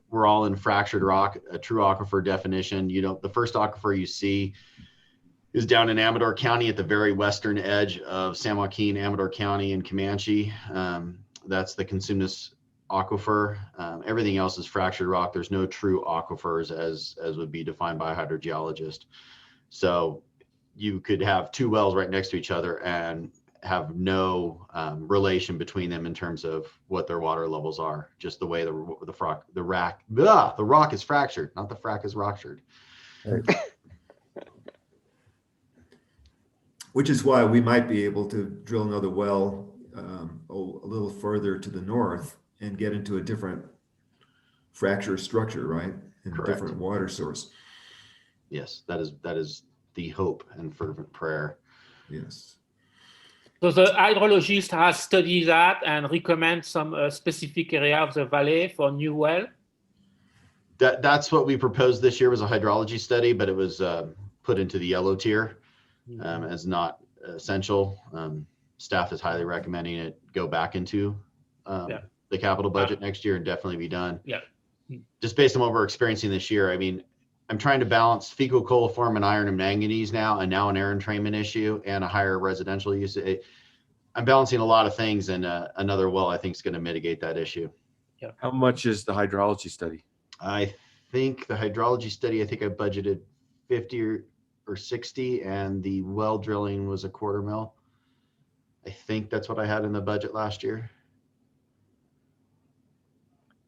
We're all in fractured rock. A true aquifer definition, the first aquifer you see is down in Amador County at the very western edge of San Joaquin, Amador County, and Comanche. That's the Consumnes aquifer. Everything else is fractured rock. There's no true aquifers as would be defined by a hydrogeologist. So you could have 2 wells right next to each other and have no relation between them in terms of what their water levels are. Just the way the rock is fractured, not the frac is rocktured. Right. Which is why we might be able to drill another well a little further to the north and get into a different fracture structure, right? And a different water source. Yes, that is the hope and fervent prayer. Yes. So the hydrologist has studied that and recommend some specific area of the valley for new well? That's what we proposed this year, was a hydrology study, but it was put into the yellow tier as not essential. Staff is highly recommending it go back into the capital budget next year and definitely be done. Yeah. Just based on what we're experiencing this year, I mean, I'm trying to balance fecal coliform and iron and manganese now, and now an air entrainment issue and a higher residential use. I'm balancing a lot of things, and another well I think is going to mitigate that issue. Yeah. How much is the hydrology study? I think the hydrology study, I think I budgeted 50 or 60, and the well drilling was $250,000. I think that's what I had in the budget last year.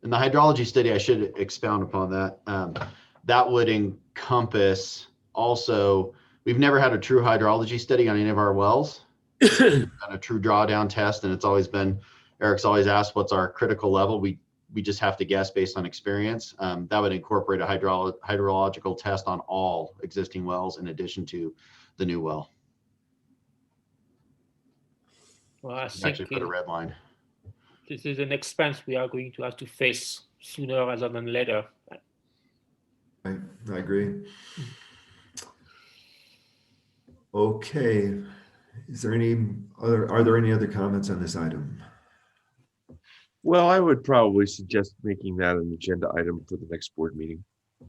And the hydrology study, I should expound upon that. That would encompass also, we've never had a true hydrology study on any of our wells, on a true drawdown test. And it's always been, Eric's always asked, what's our critical level? We just have to guess based on experience. That would incorporate a hydrological test on all existing wells in addition to the new well. Well, I think Actually put a red line. This is an expense we are going to have to face sooner rather than later. I agree. Okay. Are there any other comments on this item? Well, I would probably suggest making that an agenda item for the next board meeting. I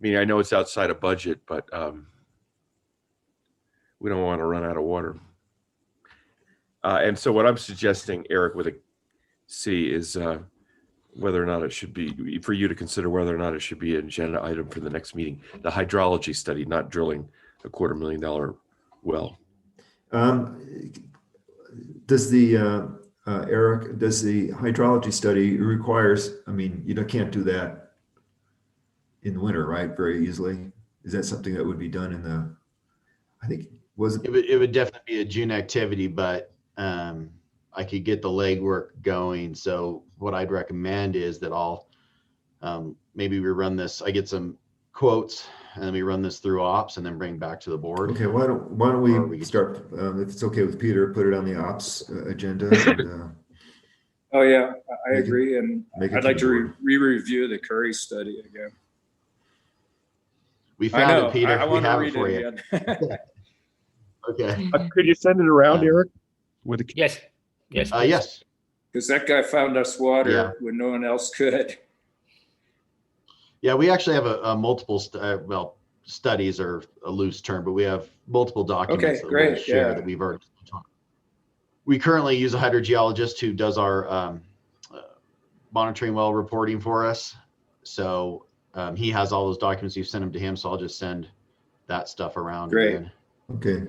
mean, I know it's outside of budget, but we don't want to run out of water. And so what I'm suggesting, Eric, with a C, is whether or not it should be, for you to consider whether or not it should be an agenda item for the next meeting. The hydrology study, not drilling a $250,000 well. Does the, Eric, does the hydrology study requires, I mean, you can't do that in the winter, right? Very easily. Is that something that would be done in the, I think, was it? It would definitely be a June activity, but I could get the legwork going. So what I'd recommend is that I'll maybe we run this, I get some quotes and then we run this through ops and then bring back to the board. Okay, why don't we start, if it's okay with Peter, put it on the ops agenda. And, Oh, yeah, I Make it- agree. And make it I'd to like the to board. re-review the Curry study again. We I found know, it, Peter. I We want to have it read for it you. again. Okay. Could you send it around, Eric? With a, Yes, yes. Yes. Because that guy found us water Yeah. when no one else could. Yeah, we actually have a multiple, studies are a loose term, but we have multiple documents Okay, that great, we'll share yeah. that we've already talked. We currently use a hydrogeologist who does our monitoring well reporting for us. So he has all those documents. You've sent them to him, so I'll just send that stuff around. Great. again Okay,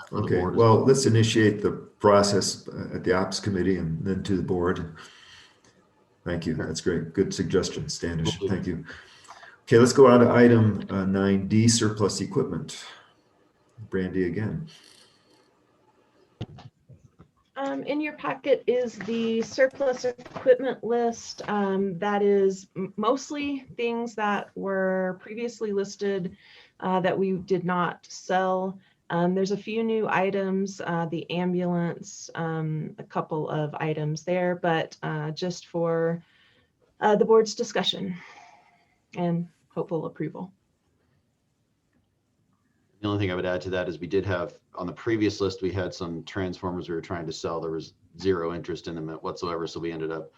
for the okay. board as Well, let's initiate the process at the ops committee and then to the board. Thank you. That's great. Good suggestion, Standish. Thank you. Okay, let's go on to item 9D, surplus equipment. Brandy again. In your packet is the surplus equipment list. That is mostly things that were previously listed that we did not sell. There's a few new items, the ambulance, a couple of items there, but just for the board's discussion and hopeful approval. The only thing I would add to that is we did have, on the previous list, we had some transformers we were trying to sell. There was zero interest in them whatsoever. So we ended up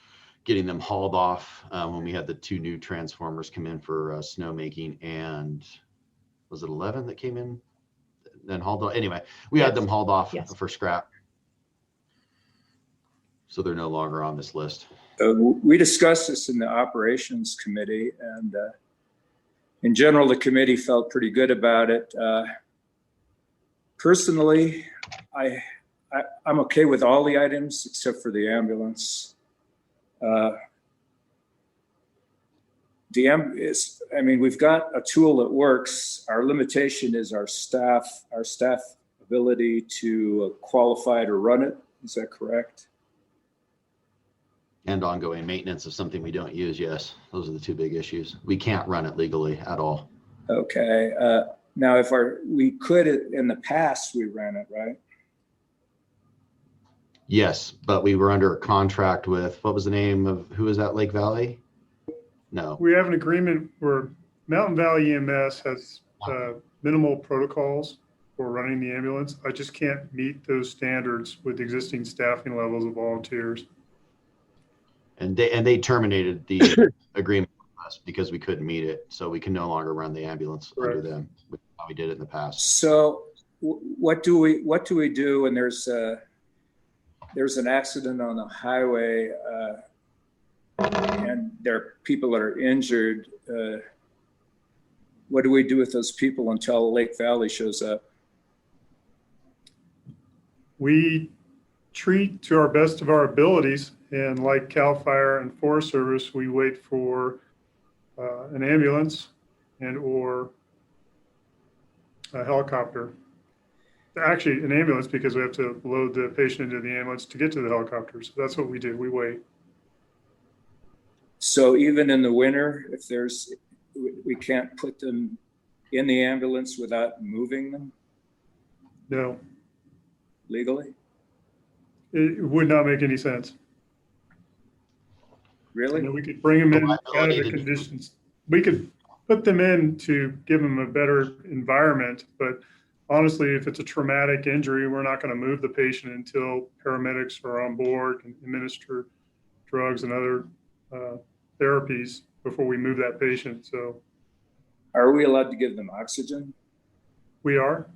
getting them hauled off when we had the two new transformers come in for snowmaking. And was it 11 that came in? Then hauled off. Anyway, we had them hauled off for scrap. So they're no longer on this list. We discussed this in the operations committee, and in general, the committee felt pretty good about it. Personally, I'm okay with all the items except for the ambulance. I mean, we've got a tool that works. Our limitation is our staff ability to qualify to run it. Is that correct? And ongoing maintenance of something we don't use. Yes, those are the two big issues. We can't run it legally at all. Okay. Now, if we could, in the past, we ran it, right? Yes, but we were under a contract with, what was the name of, who was that, Lake Valley? No. We have an agreement where Mountain Valley EMS has minimal protocols for running the ambulance. I just can't meet those standards with existing staffing levels of volunteers. And they terminated the agreement with us because we couldn't meet it. So we can no longer run the ambulance under them. We did it in the past. So what do we do when there's an accident on the highway and there are people that are injured? What do we do with those people until Lake Valley shows up? We treat to our best of our abilities, and like CAL FIRE and Forest Service, we wait for an ambulance and or a helicopter. Actually, an ambulance, because we have to load the patient into the ambulance to get to the helicopter. So that's what we do. We wait. So even in the winter, if we can't put them in the ambulance without moving them No, legally? it would not make any sense. Really? I mean, we could bring them in out of the conditions. We could put them in to give them a better environment, but honestly, if it's a traumatic injury, we're not going to move the patient until paramedics are on board and administer drugs and other therapies before we move that patient. So, Are we allowed to give them oxygen? we are.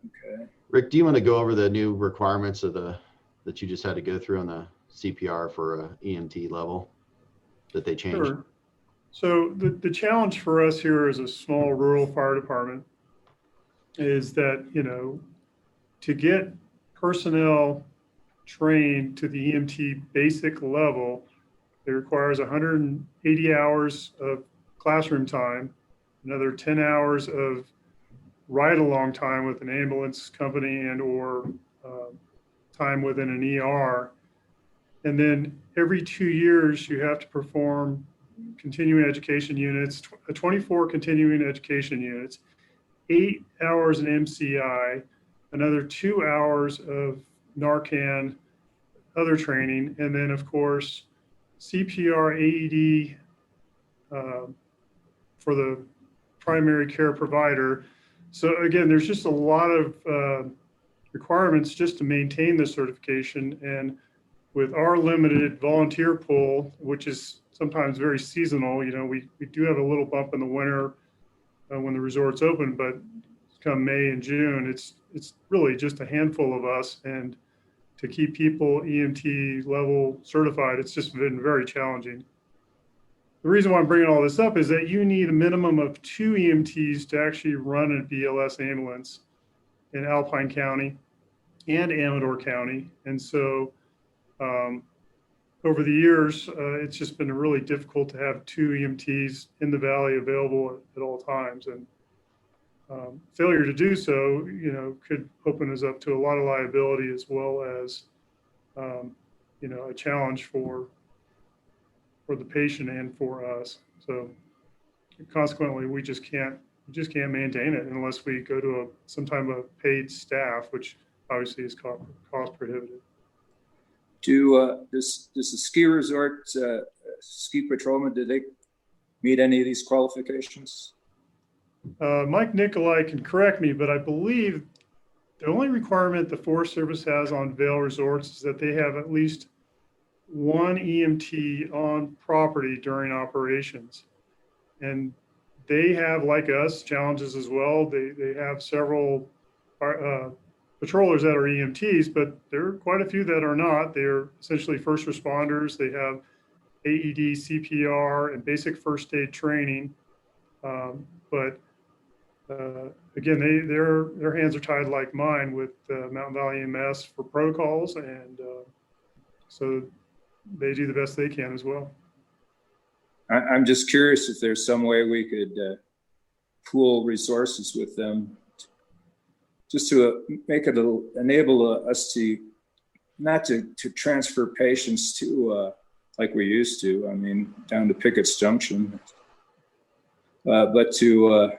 Okay. Rick, do you want to go over the new requirements of that you just had to go through on the CPR for EMT level that they changed? Sure. So the challenge for us here as a small rural fire department is that, to get personnel trained to the EMT basic level, it requires 180 hours of classroom time, another 10 hours of ride-along time with an ambulance company and or time within an ER. And then every 2 years, you have to perform continuing education units, 24 continuing education units, 8 hours in MCI, another 2 hours of Narcan, other training, and then of course, CPR AED for the primary care provider. So again, there's just a lot of requirements just to maintain the certification. And with our limited volunteer pool, which is sometimes very seasonal, we do have a little bump in the winter when the resort's open, but come May and June, it's really just a handful of us. And to keep people EMT level certified, it's just been very challenging. The reason why I'm bringing all this up is that you need a minimum of 2 EMTs to actually run a BLS ambulance in Alpine County and Amador County. And so over the years, it's just been really difficult to have 2 EMTs in the valley available at all times. And failure to do so, could open us up to a lot of liability as well as, a challenge for the patient and for us. So consequently, we just can't maintain it unless we go to some type of paid staff, which obviously is cost prohibitive. Does the ski resort, ski patrolman, do they meet any of these qualifications? Mike Nicolai can correct me, but I believe the only requirement the Forest Service has on Vail Resorts is that they have at least 1 EMT on property during operations. And they have, like us, challenges as well. They have several patrollers that are EMTs, but there are quite a few that are not. They're essentially first responders. They have AED, CPR, and basic first aid training. But again, their hands are tied like mine with Mountain Valley EMS for protocols, and so they do the best they can as well. I'm just curious if there's some way we could pool resources with them, just to make it enable us to not to transfer patients to like we used to. I mean, down to Pickett's Junction, but to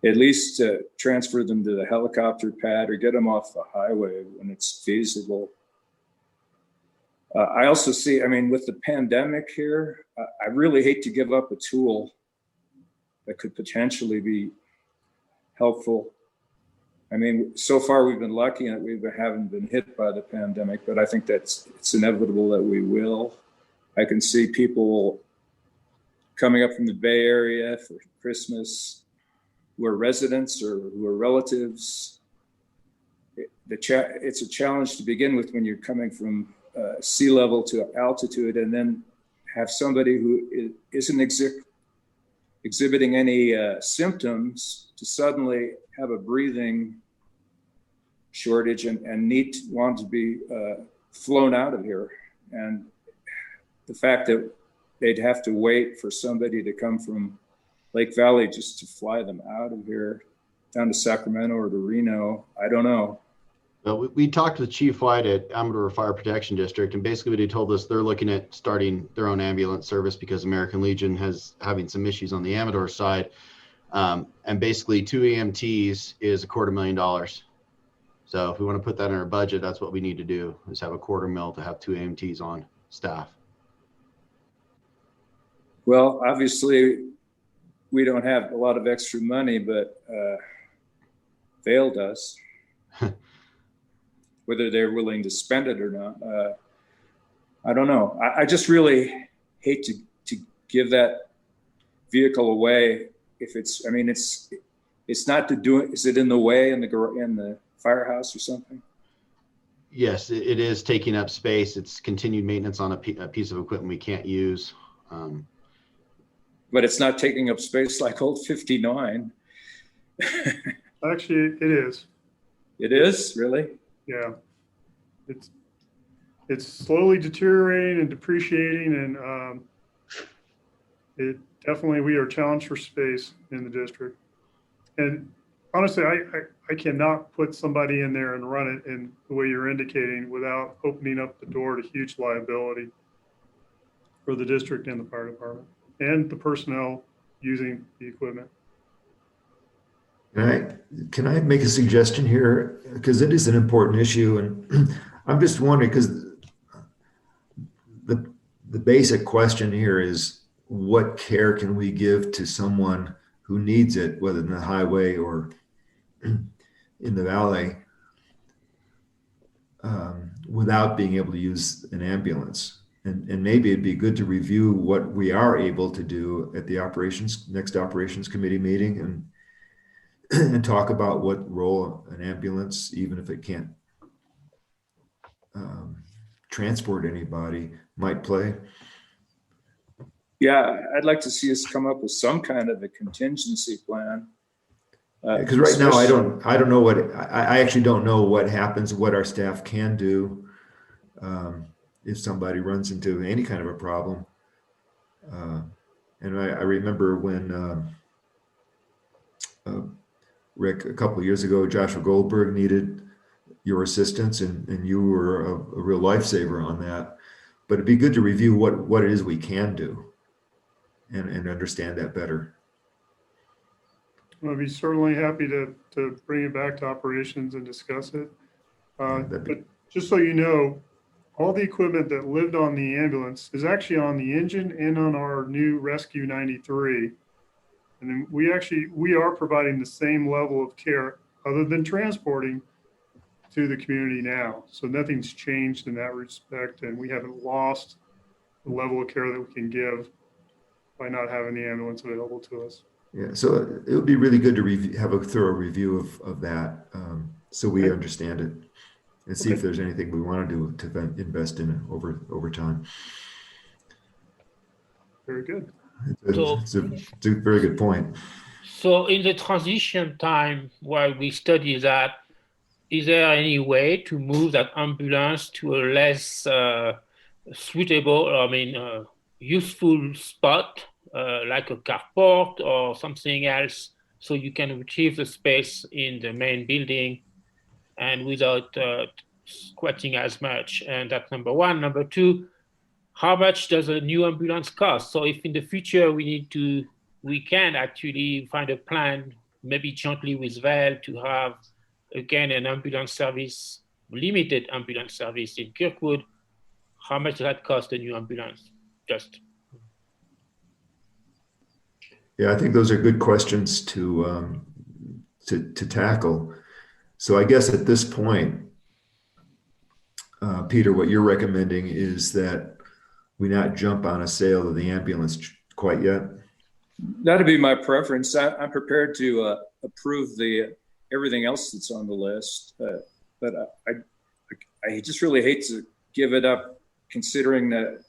at least transfer them to the helicopter pad or get them off the highway when it's feasible. I also see, with the pandemic here, I really hate to give up a tool that could potentially be helpful. So far we've been lucky that we haven't been hit by the pandemic, but I think it's inevitable that we will. I can see people coming up from the Bay Area for Christmas who are residents or who are relatives. It's a challenge to begin with when you're coming from sea level to altitude, and then have somebody who isn't exhibiting any symptoms to suddenly have a breathing shortage and want to be flown out of here. And the fact that they'd have to wait for somebody to come from Lake Valley just to fly them out of here down to Sacramento or to Reno, I don't know. Well, we talked to Chief White at Amador Fire Protection District, and basically what he told us, they're looking at starting their own ambulance service because American Legion has having some issues on the Amador side. And basically 2 EMTs is $250,000. So if we want to put that in our budget, that's what we need to do, is have $250,000 to have 2 EMTs on staff. Well, obviously we don't have a lot of extra money, but failed us. Whether they're willing to spend it or not, I don't know. I just really hate to give that vehicle away if it's. I mean, it's not to do it. Is it in the way in the firehouse or something? Yes, it is taking up space. It's continued maintenance on a piece of equipment we can't use. But it's not taking up space like old 59. Actually, it is. It is, really? Yeah. It's slowly deteriorating and depreciating, and it definitely, we are challenged for space in the district. And honestly, I cannot put somebody in there and run it in the way you're indicating without opening up the door to huge liability for the district and the fire department and the personnel using the equipment. Can I make a suggestion here? Because it is an important issue, and I'm just wondering, because the basic question here is, what care can we give to someone who needs it, whether in the highway or in the valley, without being able to use an ambulance? And maybe it'd be good to review what we are able to do at the next operations committee meeting, and talk about what role an ambulance, even if it can't transport anybody, might play. Yeah, I'd like to see us come up with some kind of a contingency plan. Because right now I don't know I actually don't know what happens, what our staff can do if somebody runs into any kind of a problem. And I remember when Rick, a couple of years ago, Joshua Goldberg needed your assistance, and you were a real lifesaver on that. But it'd be good to review what it is we can do and understand that better. I'd be certainly happy to bring it back to operations and discuss it. But just so you know, all the equipment that lived on the ambulance is actually on the engine and on our new Rescue 93. And then we are providing the same level of care other than transporting to the community now. So nothing's changed in that respect, and we haven't lost the level of care that we can give by not having the ambulance available to us. Yeah, so it would be really good to have a thorough review of that, so we understand it and see if there's anything we want to do to invest in it over time. Very good. It's a very good point. So in the transition time while we study that, is there any way to move that ambulance to a less suitable, useful spot, like a carport or something else, so you can retrieve the space in the main building and without squatting as much? And that's number one. Number two, how much does a new ambulance cost? So if in the future we can actually find a plan, maybe jointly with VEL, to have again an ambulance service, limited ambulance service in Kirkwood, how much does that cost a new ambulance? Yeah, I think those are good questions to tackle. So I guess at this point, Peter, what you're recommending is that we not jump on a sale of the ambulance quite yet? That'd be my preference. I'm prepared to approve everything else that's on the list, but I just really hate to give it up, considering that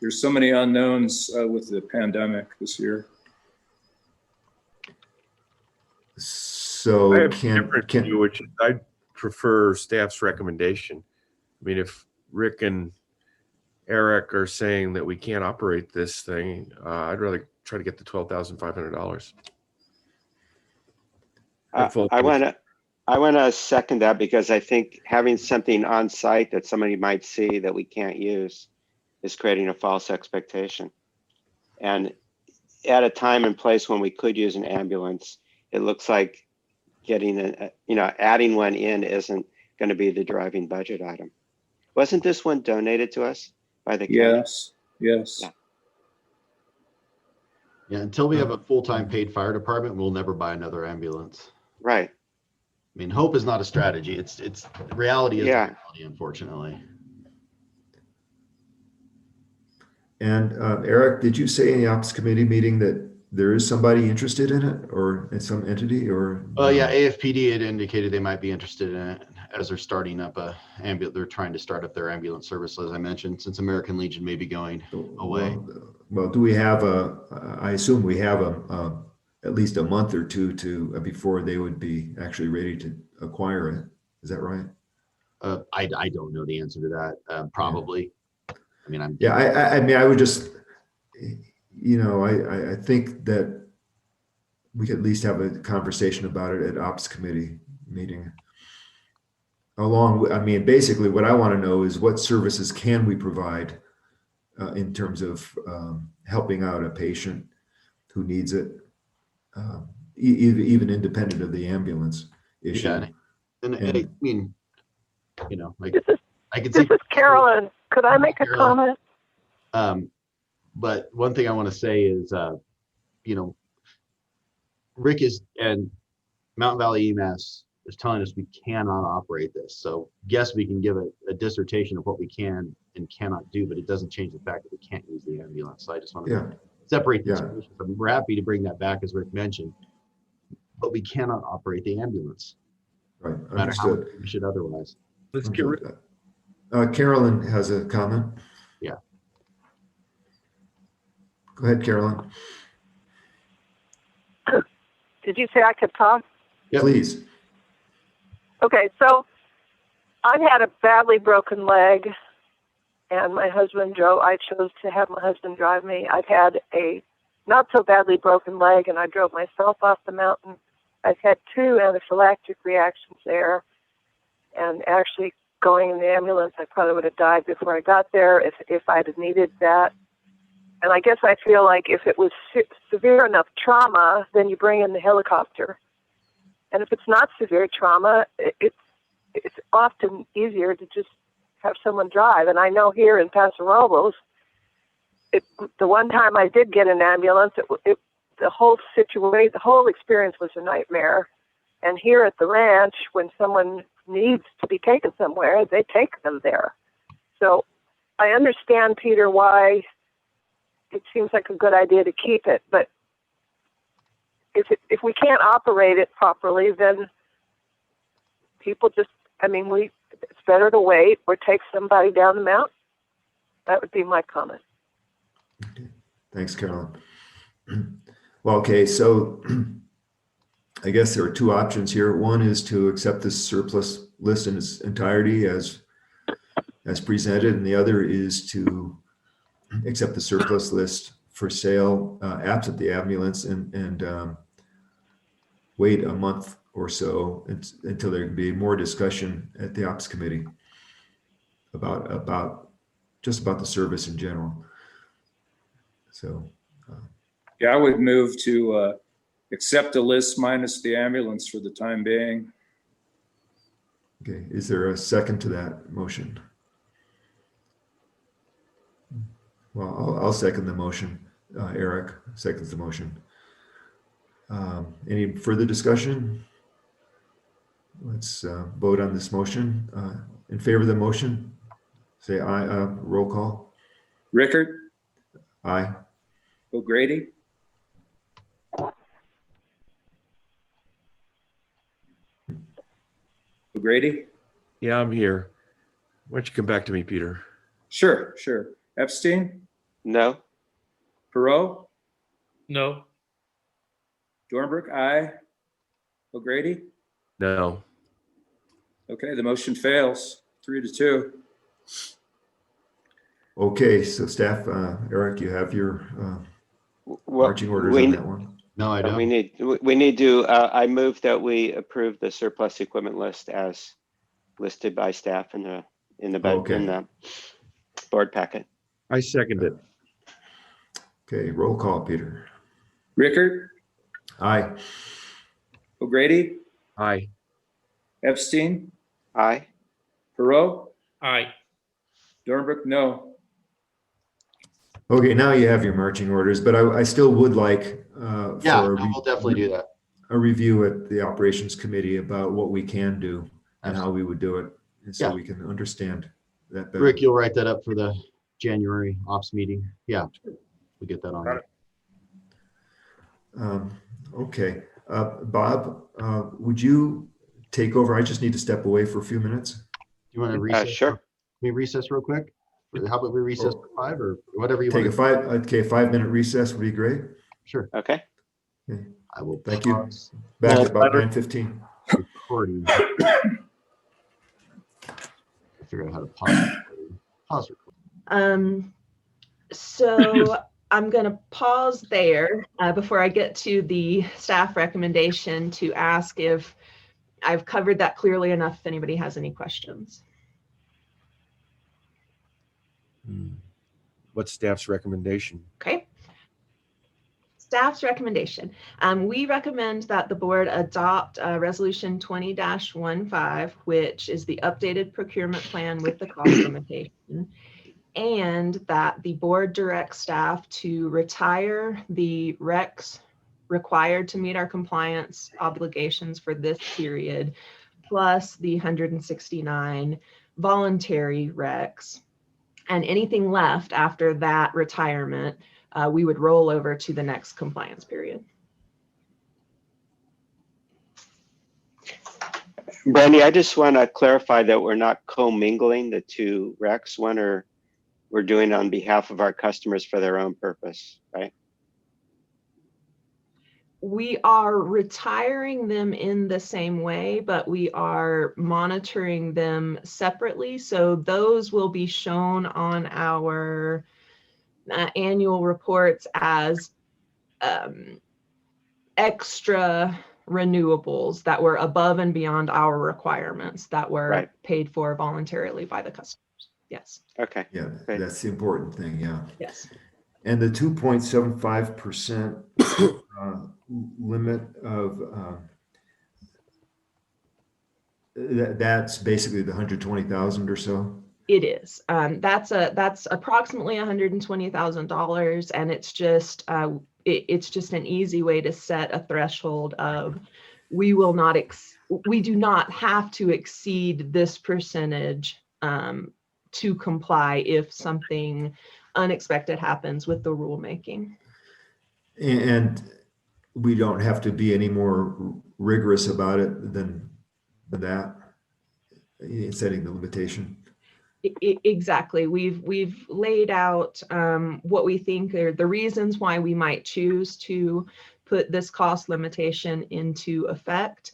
there's so many unknowns with the pandemic this year. So I prefer staff's recommendation. I mean, if Rick and Eric are saying that we can't operate this thing, I'd rather try to get the $12,500. I want to second that, because I think having something on site that somebody might see that we can't use is creating a false expectation. And at a time and place when we could use an ambulance, it looks like adding one in isn't going to be the driving budget item. Wasn't this one donated to us by the county? Yes. Yeah, until we have a full-time paid fire department, we'll never buy another ambulance. Right. mean, hope is not a strategy. It's reality is Yeah. reality, unfortunately. And Eric, did you say in the ops committee meeting that there is somebody interested in it, or in some entity, or? Well, yeah, AFPD had indicated they might be interested in it as they're starting up they're trying to start up their ambulance service, as I mentioned, since American Legion may be going away. Well, do we have I assume we have at least a month or two before they would be actually ready to acquire it. Is that right? I don't know the answer to that. Probably. I mean, I mean, I would just, I think that we could at least have a conversation about it at ops committee meeting. Basically what I want to know is what services can we provide in terms of helping out a patient who needs it, even independent of the ambulance issue. Yeah. And I mean, like I could This say. is Carolyn. Could I make a comment? But one thing I want to say is, Rick and Mountain Valley EMS is telling us we cannot operate this. So yes, we can give a dissertation of what we can and cannot do, but it doesn't change the fact that we can't use the ambulance. So I just want to separate the situations. We're happy to bring that back, as Rick mentioned, but we cannot operate the ambulance. Right. No matter how much we should otherwise. Let's get rid. Carolyn has a comment. Yeah. Go ahead, Carolyn. Did you say I could talk? Yep. Please. Okay, so I've had a badly broken leg, and my husband drove. I chose to have my husband drive me. I've had a not so badly broken leg, and I drove myself off the mountain. I've had 2 anaphylactic reactions there, and actually going in the ambulance, I probably would have died before I got there if I'd have needed that. And I guess I feel like if it was severe enough trauma, then you bring in the helicopter. And if it's not severe trauma, it's often easier to just have someone drive. And I know here in Paso Robles, the one time I did get an ambulance, the whole situation, the whole experience was a nightmare. And here at the ranch, when someone needs to be taken somewhere, they take them there. So I understand, Peter, why it seems like a good idea to keep it, but if we can't operate it properly, then people just, it's better to wait or take somebody down the mountain. That would be my comment. Okay. Thanks, Carolyn. Well, okay, so I guess there are 2 options here. One is to accept this surplus list in its entirety as presented, and the other is to accept the surplus list for sale absent the ambulance and wait a month or so until there can be more discussion at the ops committee about the service in general. So I would move to accept the list minus the ambulance for the time being. Okay, is there a second to that motion? Well, I'll second the motion. Eric seconds the motion. Any further discussion? Let's vote on this motion. In favor of the motion, say aye. Roll call. Rickard? Aye. O'Grady? O'Grady? Yeah, I'm here. Why don't you come back to me, Peter? Sure. Epstein? No. Perot? No. Dornbrook, aye. O'Grady? No. Okay, the motion fails 3-2. Okay, so staff, Eric, you have your marching orders on that one? No, I don't. We need to, I move that we approve the surplus equipment list as listed by staff in the board packet. I second it. Okay, roll call, Peter. Rickard? Aye. O'Grady? Aye. Epstein? Aye. Perot? Aye. Dornbrook, no. Okay, now you have your marching orders, but I still would like Yeah, we'll definitely do that. a review at the operations committee about what we can do and how we would do it, and so Yeah. we can understand that better. Rick, you'll write that up for the January ops meeting. Yeah, we'll get that on Got there. it. Okay, Bob, would you take over? I just need to step away for a few minutes. Do you want to recess? Sure. Can we recess real quick? How about we recess for 5 or whatever you Take a want? 5-minute recess would be great. Sure. Okay. I will. Thank you. pause Back Well, at about better. 9:15. recording. Figure out how to pause. Pause recording. So I'm going to pause there before I get to the staff recommendation to ask if I've covered that clearly enough if anybody has any questions. What's staff's recommendation? Okay. Staff's recommendation. We recommend that the board adopt Resolution 20-15, which is the updated procurement plan with the cost limitation, and that the board directs staff to retire the RECs required to meet our compliance obligations for this period, plus the 169 voluntary RECs. And anything left after that retirement, we would roll over to the next compliance period. Brandy, I just want to clarify that we're not commingling the two recs. One we're doing on behalf of our customers for their own purpose, right? We are retiring them in the same way, but we are monitoring them separately. So those will be shown on our annual reports as extra renewables that were above and beyond our requirements that were paid for voluntarily by the customers. Yes. Okay. Yeah, Great. that's the important thing. Yeah. Yes. And the 2.75% limit of that's basically the 120,000 or so. It is. That's approximately $120,000, and it's just an easy way to set a threshold of we do not have to exceed this percentage to comply if something unexpected happens with the rulemaking. And we don't have to be any more rigorous about it than that in setting the limitation. Exactly. We've laid out what we think are the reasons why we might choose to put this cost limitation into effect.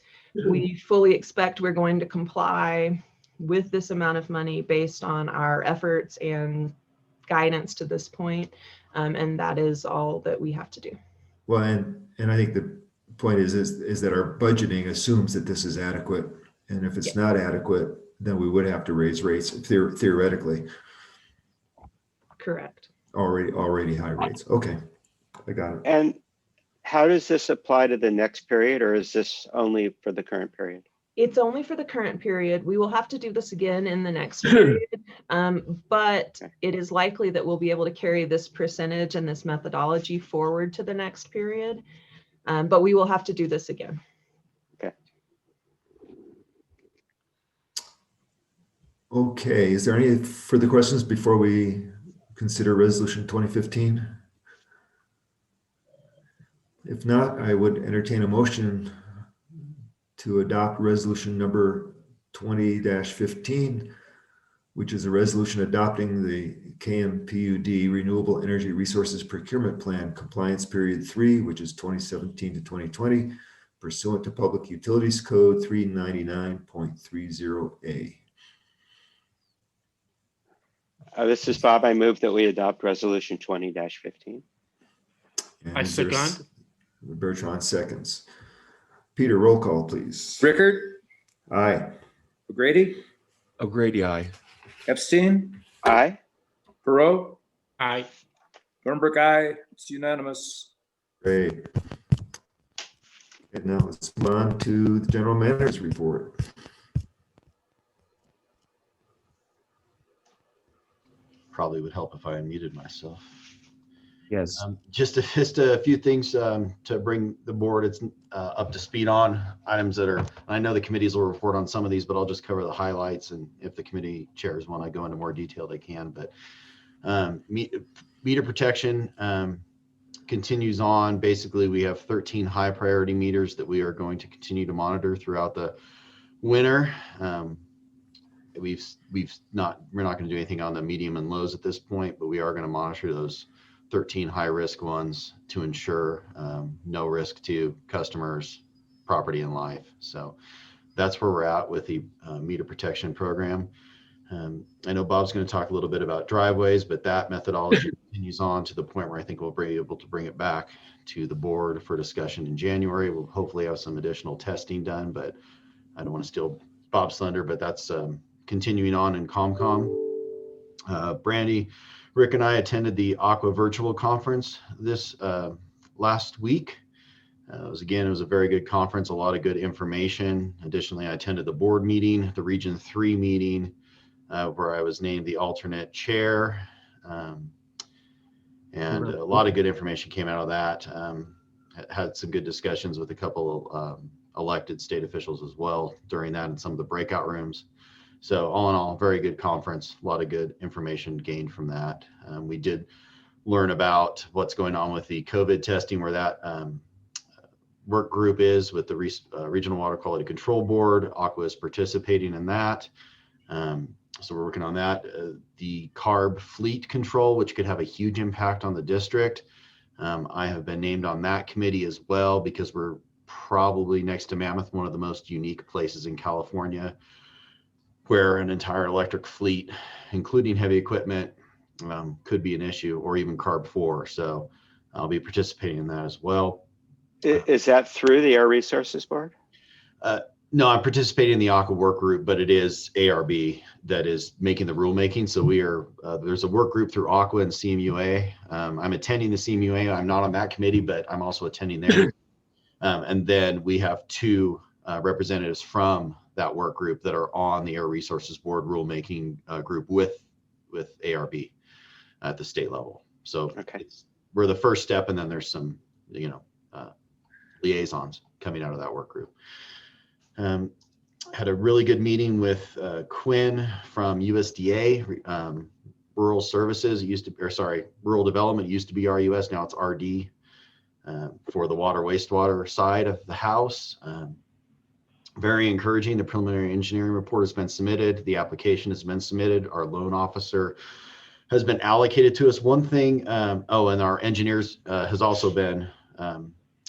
We fully expect we're going to comply with this amount of money based on our efforts and guidance to this point. And that is all that we have to do. Well, and I think the point is that our budgeting assumes that this is adequate. And if it's not adequate, then we would have to raise rates theoretically. Correct. Already high rates. Okay, I got it. And how does this apply to the next period, or is this only for the current period? It's only for the current period. We will have to do this again in the next period, but it is likely that we'll be able to carry this percentage and this methodology forward to the next period, but we will have to do this again. Okay, is there any further questions before we consider resolution 2015? If not, I would entertain a motion to adopt resolution number 20-15, which is a resolution adopting the KMPUD Renewable Energy Resources Procurement Plan Compliance Period 3, which is 2017 to 2020, pursuant to Public Utilities Code 399.30A. This is Bob. I move that we adopt resolution 20-15. I second. Bertrand seconds. Peter, roll call, please. Rickard, Aye. O'Grady, O'Grady, aye. Epstein, Aye. Perot, Aye. Thornburg, aye. It's unanimous. Great. And now let's move on to the general manager's report. Probably would help if I unmuted myself. Yes. Just a few things to bring the board up to speed on items that are, I know the committees will report on some of these, but I'll just cover the highlights. And if the committee chairs want to go into more detail, they can. But meter protection continues on. Basically, we have 13 high priority meters that we are going to continue to monitor throughout the winter. We're not going to do anything on the medium and lows at this point, but we are going to monitor those 13 high risk ones to ensure no risk to customers, property, and life. So that's where we're at with the meter protection program. I know Bob's going to talk a little bit about driveways, but that methodology continues on to the point where I think we'll be able to bring it back to the board for discussion in January. We'll hopefully have some additional testing done, but I don't want to steal Bob's thunder, but that's continuing on in ComCom. Brandy, Rick and I attended the Aqua Virtual Conference this last week. It was a very good conference, a lot of good information. Additionally, I attended the board meeting, the Region 3 meeting, where I was named the alternate chair. And a lot of good information came out of that. Had some good discussions with a couple of elected state officials as well during that in some of the breakout rooms. So all in all, very good conference, a lot of good information gained from that. We did learn about what's going on with the COVID testing, where that work group is with the Regional Water Quality Control Board. Aqua is participating in that. So we're working on that. The CARB fleet control, which could have a huge impact on the district. I have been named on that committee as well, because we're probably next to Mammoth, one of the most unique places in California where an entire electric fleet, including heavy equipment, could be an issue, or even CARB 4. So I'll be participating in that as well. Is that through the Air Resources Board? No, I'm participating in the Aqua work group, but it is ARB that is making the rulemaking. So we are, there's a work group through Aqua and CMUA. I'm attending the CMUA. I'm not on that committee, but I'm also attending there. And then we have two representatives from that work group that are on the Air Resources Board rulemaking group with ARB at the state level. So we're the first step, and then there's some, liaisons coming out of that work group. Had a really good meeting with Quinn from USDA, Rural Services. It used to, or sorry, Rural Development. It used to be RUS. Now it's RD for the water wastewater side of the house. Very encouraging. The preliminary engineering report has been submitted. The application has been submitted. Our loan officer has been allocated to us. One thing, and our engineers has also been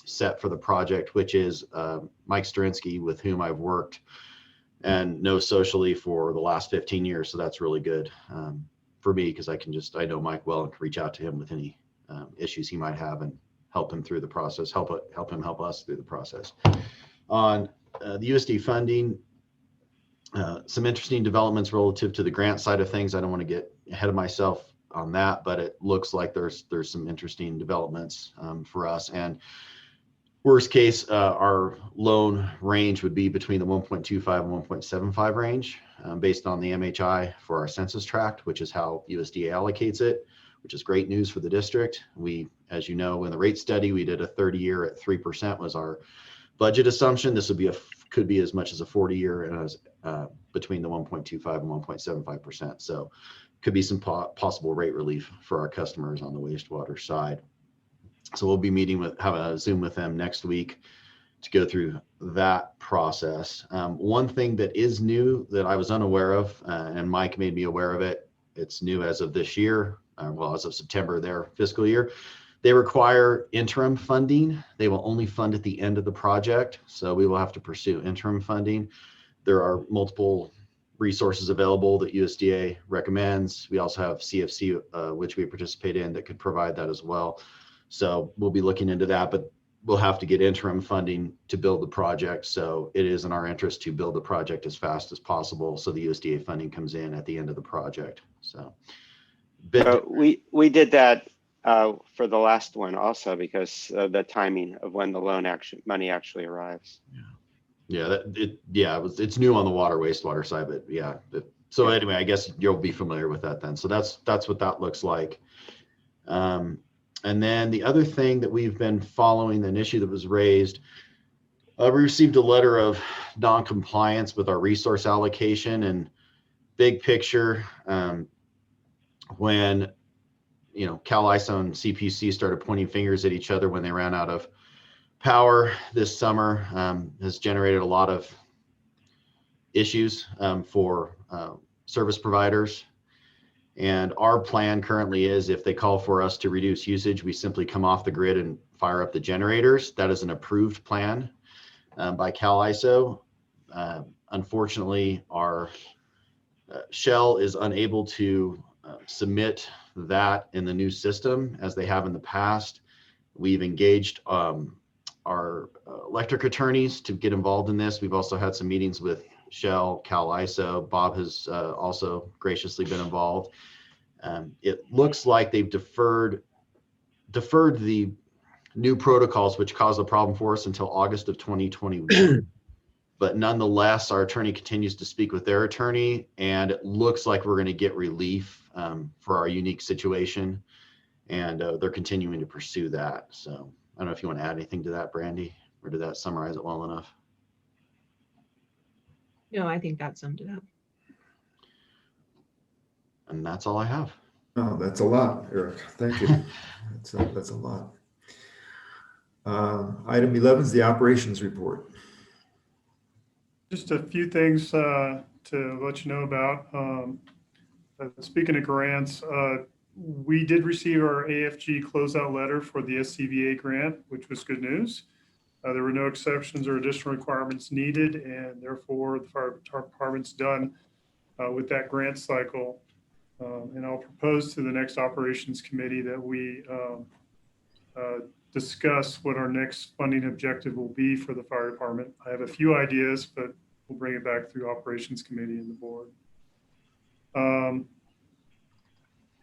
set for the project, which is Mike Sterinsky, with whom I've worked and know socially for the last 15 years. So that's really good for me, because I know Mike well and can reach out to him with any issues he might have and help him through the process, help him help us through the process. On the USD funding, some interesting developments relative to the grant side of things. I don't want to get ahead of myself on that, but it looks like there's some interesting developments for us. And worst case, our loan range would be between the 1.25 and 1.75 range, based on the MHI for our census tract, which is how USDA allocates it, which is great news for the district. We, as you know, in the rate study, we did a 30-year at 3% was our budget assumption. This would be could be as much as a 40-year, and as between the 1.25 and 1.75%. So could be some possible rate relief for our customers on the wastewater side. So we'll be have a Zoom with them next week to go through that process. One thing that is new that I was unaware of, and Mike made me aware of it, it's new as of this year, as of September, their fiscal year. They require interim funding. They will only fund at the end of the project. So we will have to pursue interim funding. There are multiple resources available that USDA recommends. We also have CFC, which we participate in, that could provide that as well. So we'll be looking into that, but we'll have to get interim funding to build the project. So it is in our interest to build the project as fast as possible, so the USDA funding comes in at the end of the project. So we did that for the last one also, because of the timing of when the loan money actually arrives. It's new on the water wastewater side, but so anyway, I guess you'll be familiar with that then. So that's what that looks like. And then the other thing that we've been following, an issue that was raised, we received a letter of non-compliance with our resource allocation, and big picture, when Cal ISO and CPC started pointing fingers at each other when they ran out of power this summer, has generated a lot of issues for service providers. And our plan currently is, if they call for us to reduce usage, we simply come off the grid and fire up the generators. That is an approved plan by Cal ISO. Unfortunately, our Shell is unable to submit that in the new system as they have in the past. We've engaged our electric attorneys to get involved in this. We've also had some meetings with Shell, Cal ISO. Bob has also graciously been involved. It looks like they've deferred the new protocols, which caused a problem for us, until August of 2021. But nonetheless, our attorney continues to speak with their attorney, and it looks like we're going to get relief for our unique situation, and they're continuing to pursue that. So I don't know if you want to add anything to that, Brandy, or did that summarize it well enough? No, I think that summed it up. And that's all I have. Oh, that's a lot, Eric. Thank you. That's a lot. Item 11 is the operations report. Just a few things to let you know about. Speaking of grants, we did receive our AFG closeout letter for the SCBA grant, which was good news. There were no exceptions or additional requirements needed, and therefore the fire department's done with that grant cycle. And I'll propose to the next operations committee that we discuss what our next funding objective will be for the fire department. I have a few ideas, but we'll bring it back through operations committee and the board.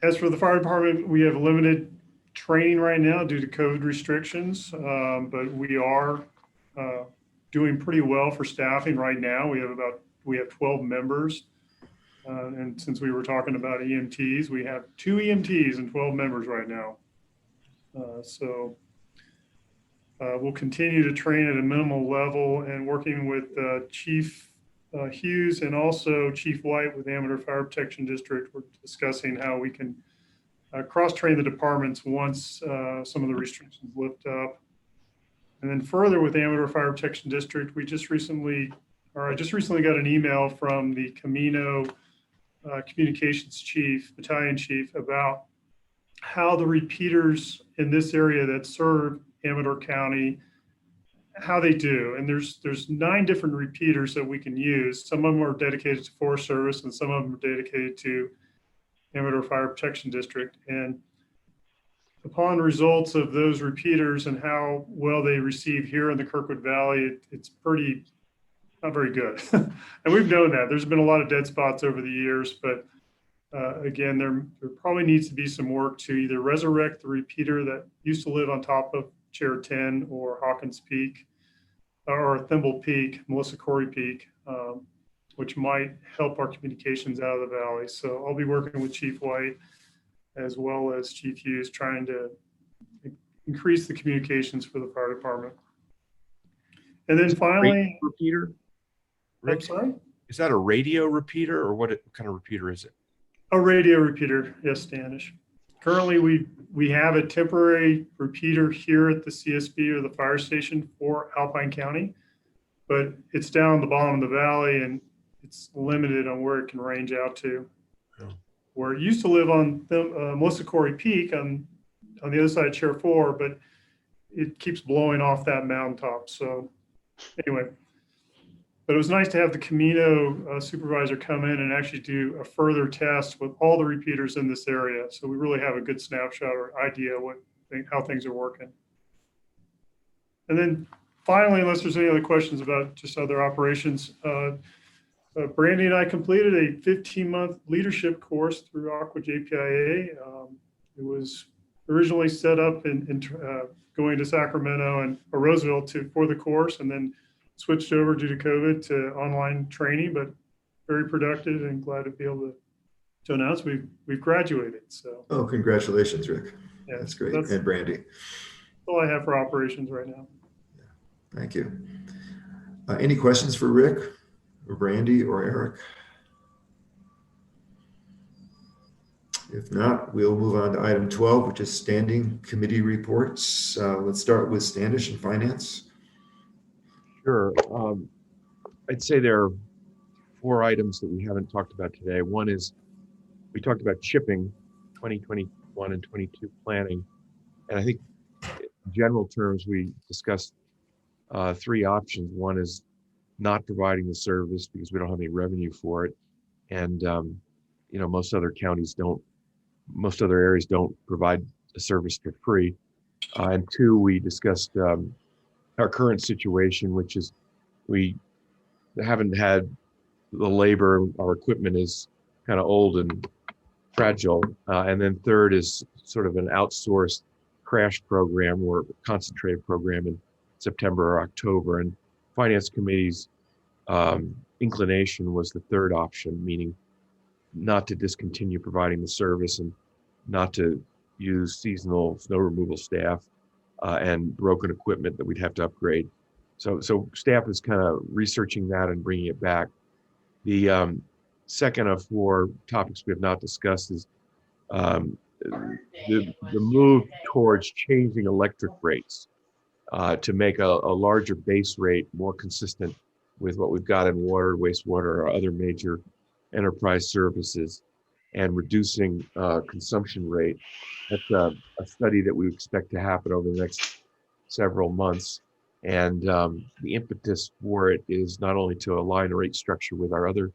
As for the fire department, we have limited training right now due to COVID restrictions, but we are doing pretty well for staffing right now. We have 12 members. And since we were talking about EMTs, we have 2 EMTs and 12 members right now. So we'll continue to train at a minimal level, and working with Chief Hughes and also Chief White with Amador Fire Protection District, we're discussing how we can cross-train the departments once some of the restrictions lift up. And then further with Amador Fire Protection District, I just recently got an email from the Camino communications chief, battalion chief, about how the repeaters in this area that serve Amador County, how they do. And there's 9 different repeaters that we can use. Some of them are dedicated to Forest Service, and some of them are dedicated to Amador Fire Protection District. And upon results of those repeaters and how well they receive here in the Kirkwood Valley, it's pretty not very good. And we've known that. There's been a lot of dead spots over the years, but again, there probably needs to be some work to either resurrect the repeater that used to live on top of Chair 10 or Hawkins Peak or Thimble Peak, Melissa Corey Peak, which might help our communications out of the valley. So I'll be working with Chief White as well as Chief Hughes, trying to increase the communications for the fire department. And then finally, repeater. I'm sorry? Is that a radio repeater, or what kind of repeater is it? A radio repeater, yes, Stanish. Currently, we have a temporary repeater here at the CSB or the fire station for Alpine County, but it's down the bottom of the valley and it's limited on where it can range out to. Oh. Where it used to live on Melissa Corey Peak on the other side of Chair 4, but it keeps blowing off that mountaintop. So anyway, but it was nice to have the Camino supervisor come in and actually do a further test with all the repeaters in this area. So we really have a good snapshot or idea how things are working. And then finally, unless there's any other questions about just other operations, Brandy and I completed a 15-month leadership course through Aqua JPIA. It was originally set up in going to Sacramento or Roseville for the course, and then switched over due to COVID to online training, but very productive and glad to be able to announce we've graduated. So. Oh, congratulations, Rick. Yeah, That's great. That's And Brandy, all I have for operations right now. thank you. Any questions for Rick or Brandy or Eric? If not, we'll move on to item 12, which is standing committee reports. Let's start with Standish and Finance. Sure. I'd say there are 4 items that we haven't talked about today. One is we talked about chipping 2021 and 22 planning. And I think in general terms, we discussed 3 options. One is not providing the service because we don't have any revenue for it. And, most other areas don't provide a service for free. And 2, we discussed our current situation, which is we haven't had the labor, our equipment is kind of old and fragile. And then 3rd is sort of an outsourced crash program or concentrated program in September or October. And Finance Committee's inclination was the 3rd option, meaning not to discontinue providing the service and not to use seasonal snow removal staff and broken equipment that we'd have to upgrade. So staff is kind of researching that and bringing it back. The second of 4 topics we have not discussed is the move towards changing electric rates to make a larger base rate more consistent with what we've got in water, wastewater, or other major enterprise services, and reducing consumption rate. That's a study that we expect to happen over the next several months. And the impetus for it is not only to align a rate structure with our other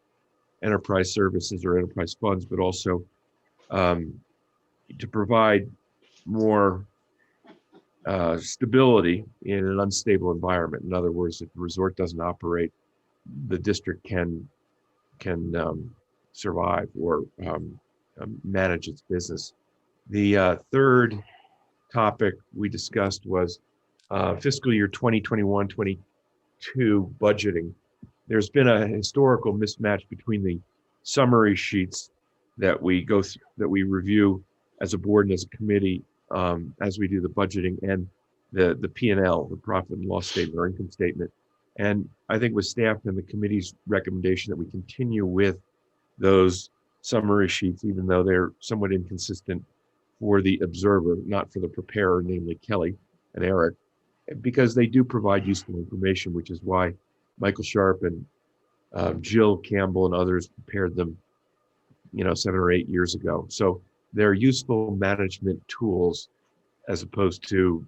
enterprise services or enterprise funds, but also to provide more stability in an unstable environment. In other words, if the resort doesn't operate, the district can survive or manage its business. The 3rd topic we discussed was fiscal year 2021-22 budgeting. There's been a historical mismatch between the summary sheets that we go through, that we review as a board and as a committee as we do the budgeting, and the P&L, the profit and loss statement or income statement. And I think with staff and the committee's recommendation that we continue with those summary sheets, even though they're somewhat inconsistent for the observer, not for the preparer, namely Kelly and Eric, because they do provide useful information, which is why Michael Sharp and Jill Campbell and others prepared them, 7 or 8 years ago. So they're useful management tools as opposed to,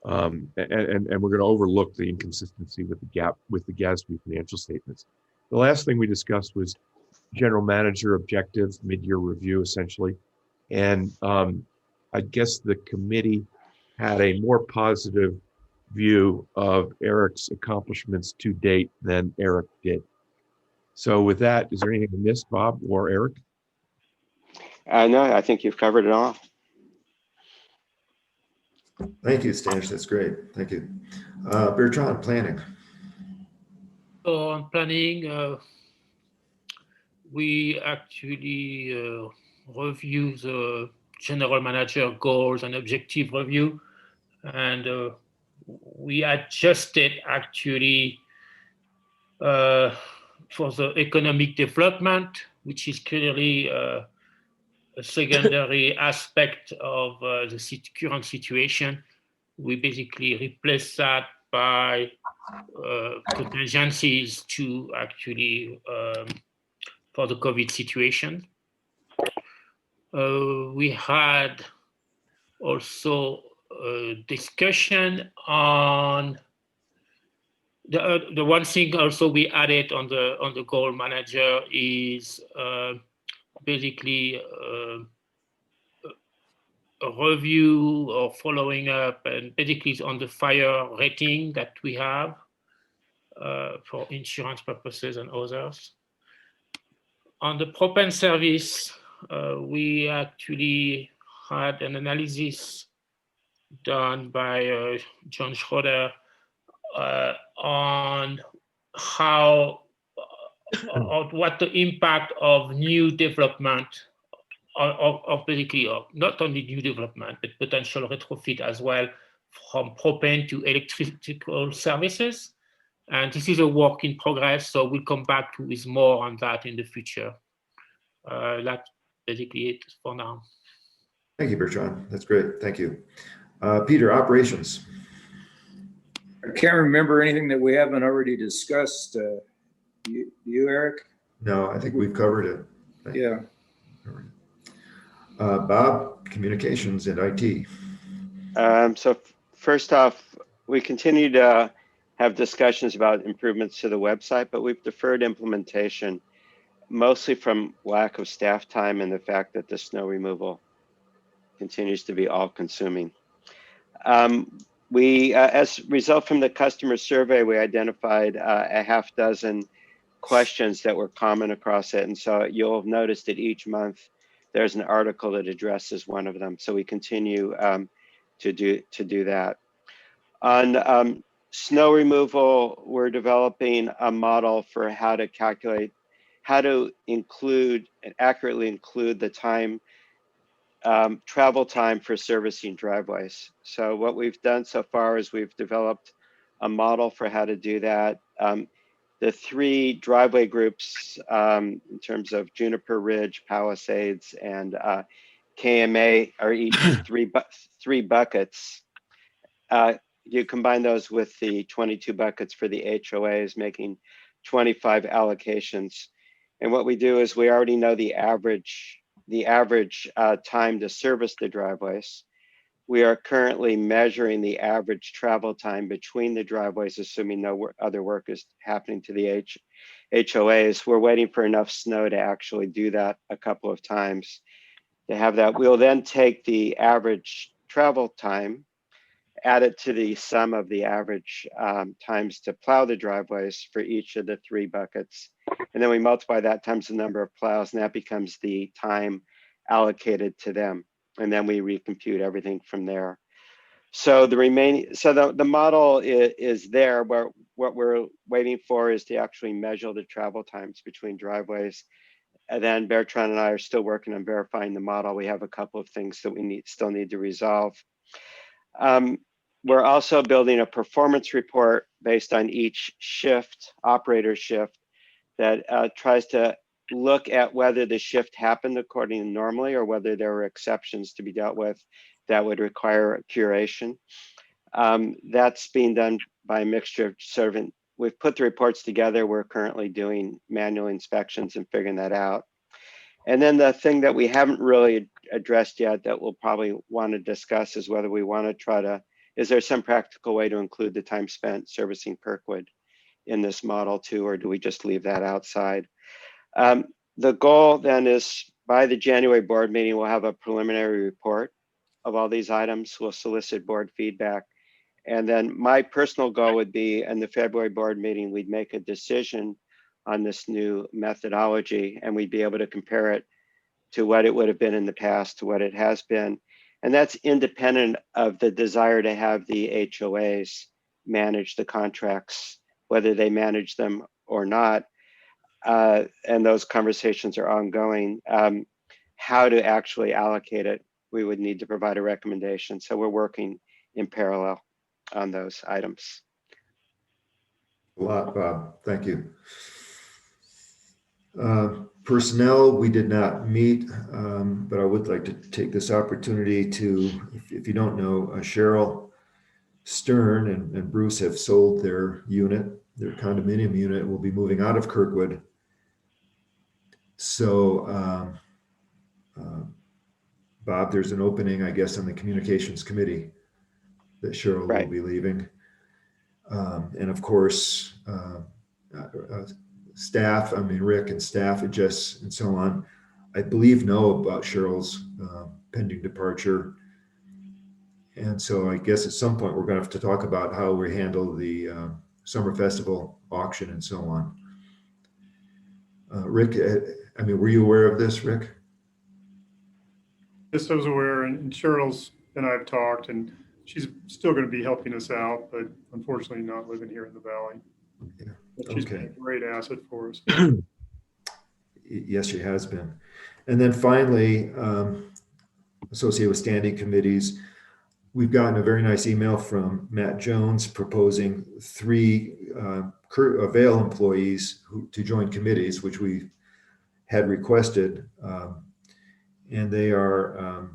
and we're going to overlook the inconsistency with the gap with the GASB financial statements. The last thing we discussed was general manager objectives, mid-year review, essentially. And I guess the committee had a more positive view of Eric's accomplishments to date than Eric did. So with that, is there anything I missed, Bob or Eric? No, I think you've covered it all. Thank you, Stanish. That's great. Thank you. Bertrand, planning. So on planning, we actually review the general manager goals and objective review, and we adjusted actually for the economic development, which is clearly a secondary aspect of the current situation. We basically replace that by contingencies to actually for the COVID situation. We had also a discussion on the one thing also we added on the goal manager is basically a review or following up, and basically on the fire rating that we have for insurance purposes and others. On the propane service, we actually had an analysis done by John Schroeder on how, what the impact of new development of basically not only new development, but potential retrofit as well from propane to electrical services. And this is a work in progress, so we'll come back with more on that in the future. That's basically it for now. Thank you, Bertrand. That's great. Thank you. Peter, operations. I can't remember anything that we haven't already discussed. You, Eric? No, I think we've covered it. Yeah. Bob, communications and IT. So first off, we continue to have discussions about improvements to the website, but we've deferred implementation mostly from lack of staff time and the fact that the snow removal continues to be all-consuming. As a result from the customer survey, we identified a half dozen questions that were common across it. And so you'll have noticed that each month there's an article that addresses one of them. So we continue to do that. On snow removal, we're developing a model for how to calculate, how to include and accurately include the time, travel time for servicing driveways. So what we've done so far is we've developed a model for how to do that. The three driveway groups in terms of Juniper Ridge, Palisades, and KMA are each three buckets. You combine those with the 22 buckets for the HOAs, making 25 allocations. And what we do is we already know the average time to service the driveways. We are currently measuring the average travel time between the driveways, assuming no other work is happening to the HOAs. We're waiting for enough snow to actually do that a couple of times to have that. We'll then take the average travel time, add it to the sum of the average times to plow the driveways for each of the three buckets. And then we multiply that times the number of plows, and that becomes the time allocated to them. And then we recompute everything from there. So the model is there, where what we're waiting for is to actually measure the travel times between driveways. And then Bertrand and I are still working on verifying the model. We have a couple of things that we still need to resolve. We're also building a performance report based on each shift, operator shift, that tries to look at whether the shift happened according to normally or whether there were exceptions to be dealt with that would require curation. That's being done by a mixture of servant. We've put the reports together. We're currently doing manual inspections and figuring that out. And then the thing that we haven't really addressed yet that we'll probably want to discuss is whether we want to try to, is there some practical way to include the time spent servicing Kirkwood in this model too, or do we just leave that outside? The goal then is by the January board meeting, we'll have a preliminary report of all these items. We'll solicit board feedback. And then my personal goal would be in the February board meeting, we'd make a decision on this new methodology, and we'd be able to compare it to what it would have been in the past to what it has been. And that's independent of the desire to have the HOAs manage the contracts, whether they manage them or not. And those conversations are ongoing. How to actually allocate it, we would need to provide a recommendation. So we're working in parallel on those items. A lot, Bob. Thank you. Personnel, we did not meet, but I would like to take this opportunity to, if you don't know, Cheryl Stern and Bruce have sold their unit, their condominium unit will be moving out of Kirkwood. So, Bob, there's an opening, I guess, on the communications committee that Cheryl will be leaving. And of course, staff, I mean, Rick and staff and Jess and so on, I believe know about Cheryl's pending departure. And so I guess at some point we're going to have to talk about how we handle the summer festival auction and so on. Rick, I mean, were you aware of this, Rick? Yes, I was aware, and Cheryl's and I have talked, and she's still going to be helping us out, but unfortunately not living here in the Valley. Yeah. But she's been a great asset for us. Yes, she has been. And then finally, associated with standing committees, we've gotten a very nice email from Matt Jones proposing 3 Vail employees to join committees, which we had requested. And they are,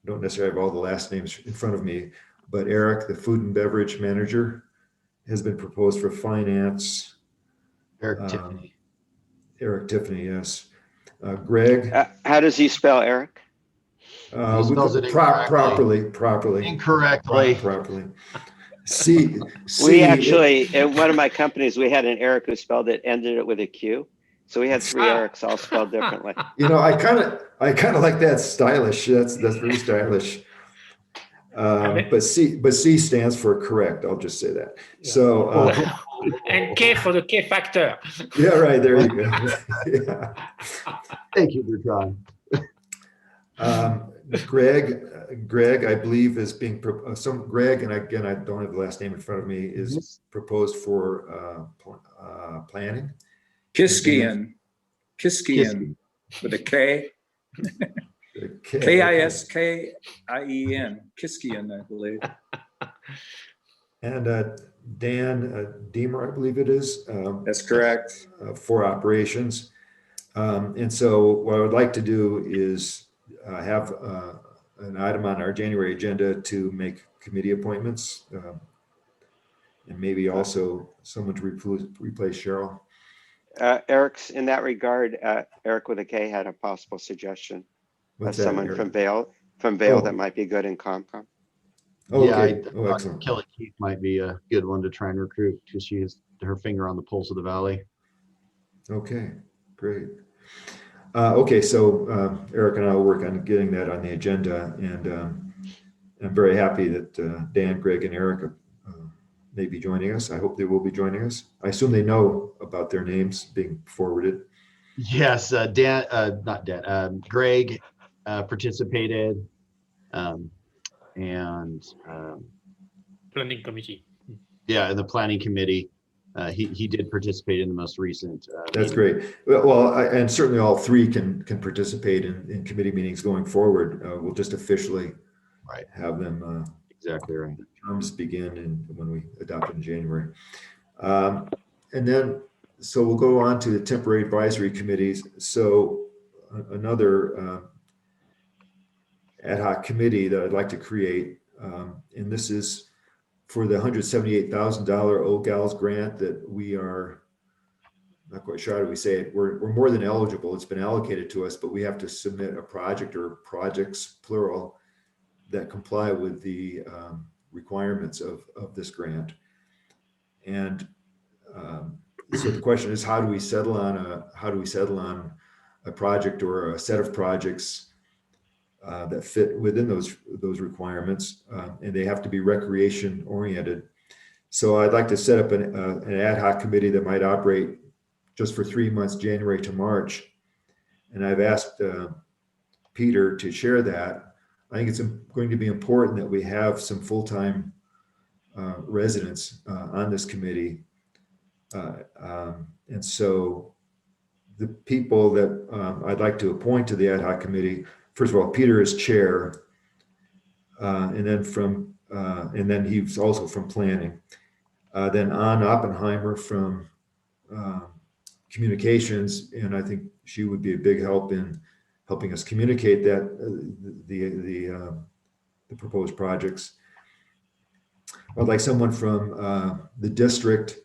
don't necessarily have all the last names in front of me, but Eric, the food and beverage manager, has been proposed for finance. Eric Tiffany. Eric Tiffany, yes. Greg. How does he spell Eric? He spells it properly. Incorrectly. Properly. We actually, in one of my companies, we had an Eric who spelled it, ended it with a Q. So we had 3 Erics all spelled differently. You know, I kind of like that. Stylish. That's very stylish. But C stands for correct. I'll just say that. Yeah. So and K for the K factor. Yeah, right. There you go. Yeah. Thank you, Bertrand. Greg, I believe is being Greg, and again, I don't have the last name in front of me, is proposed for planning. Kiskian with a K. Kiskien. Kiskian, I believe. And Dan Deemer, I believe it is. That's correct. For operations. And so what I would like to do is have an item on our January agenda to make committee appointments, and maybe also someone to replace Cheryl. Eric's in that regard. Eric with a K had a possible suggestion. Someone from Vail that might be good in ComCom. Oh, yeah, okay. Excellent. Kelly Keith might be a good one to try and recruit because she has her finger on the pulse of the valley. Okay, great. Okay, so Eric and I will work on getting that on the agenda, and I'm very happy that Dan, Greg, and Eric may be joining us. I hope they will be joining us. I assume they know about their names being forwarded. Yes, Greg participated, and planning committee. Yeah, in the planning committee. He did participate in the most recent. That's great. Well, and certainly all 3 can participate in committee meetings going forward. We'll just officially have them. Exactly right. Terms begin when we adopt it in January. And then, so we'll go on to the temporary advisory committees. So another ad hoc committee that I'd like to create, and this is for the $178,000 OGALS grant that we are not quite sure how do we say it. We're more than eligible. It's been allocated to us, but we have to submit a project or projects, plural, that comply with the requirements of this grant. And so the question is, how do we settle on a project or a set of projects that fit within those requirements, and they have to be recreation oriented. So I'd like to set up an ad hoc committee that might operate just for 3 months, January to March. And I've asked Peter to share that. I think it's going to be important that we have some full-time residents on this committee. And so the people that I'd like to appoint to the ad hoc committee, first of all, Peter is chair, and then he's also from planning. Then Ann Oppenheimer from communications, and I think she would be a big help in helping us communicate that the proposed projects. I'd like someone from the district,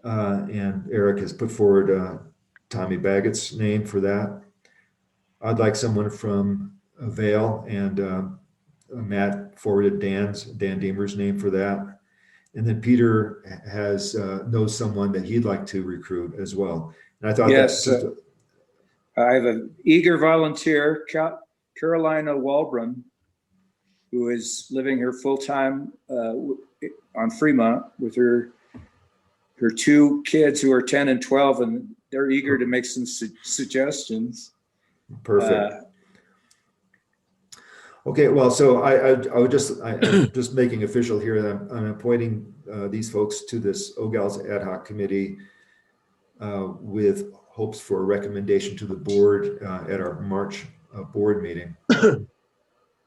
and Eric has put forward Tommy Baggett's name for that. I'd like someone from Vail, and Matt forwarded Dan Deemer's name for that. And then Peter knows someone that he'd like to recruit as well. And I thought yes, I have an eager volunteer, Carolina Walbrun, who is living here full-time on Fremont with her 2 kids who are 10 and 12, and they're eager to make some suggestions. Perfect. Okay, well, so I'm just making official here that I'm appointing these folks to this OGALS ad hoc committee with hopes for a recommendation to the board at our March board meeting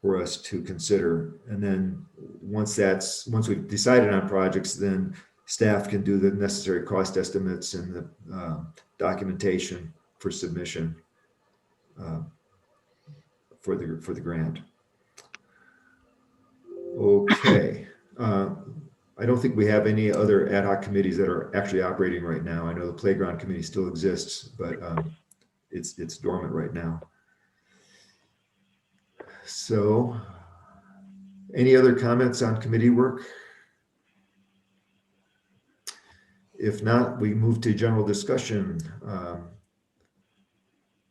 for us to consider. And then once we've decided on projects, then staff can do the necessary cost estimates and the documentation for submission for the grant. Okay. I don't think we have any other ad hoc committees that are actually operating right now. I know the playground committee still exists, but it's dormant right now. So, any other comments on committee work? If not, we move to general discussion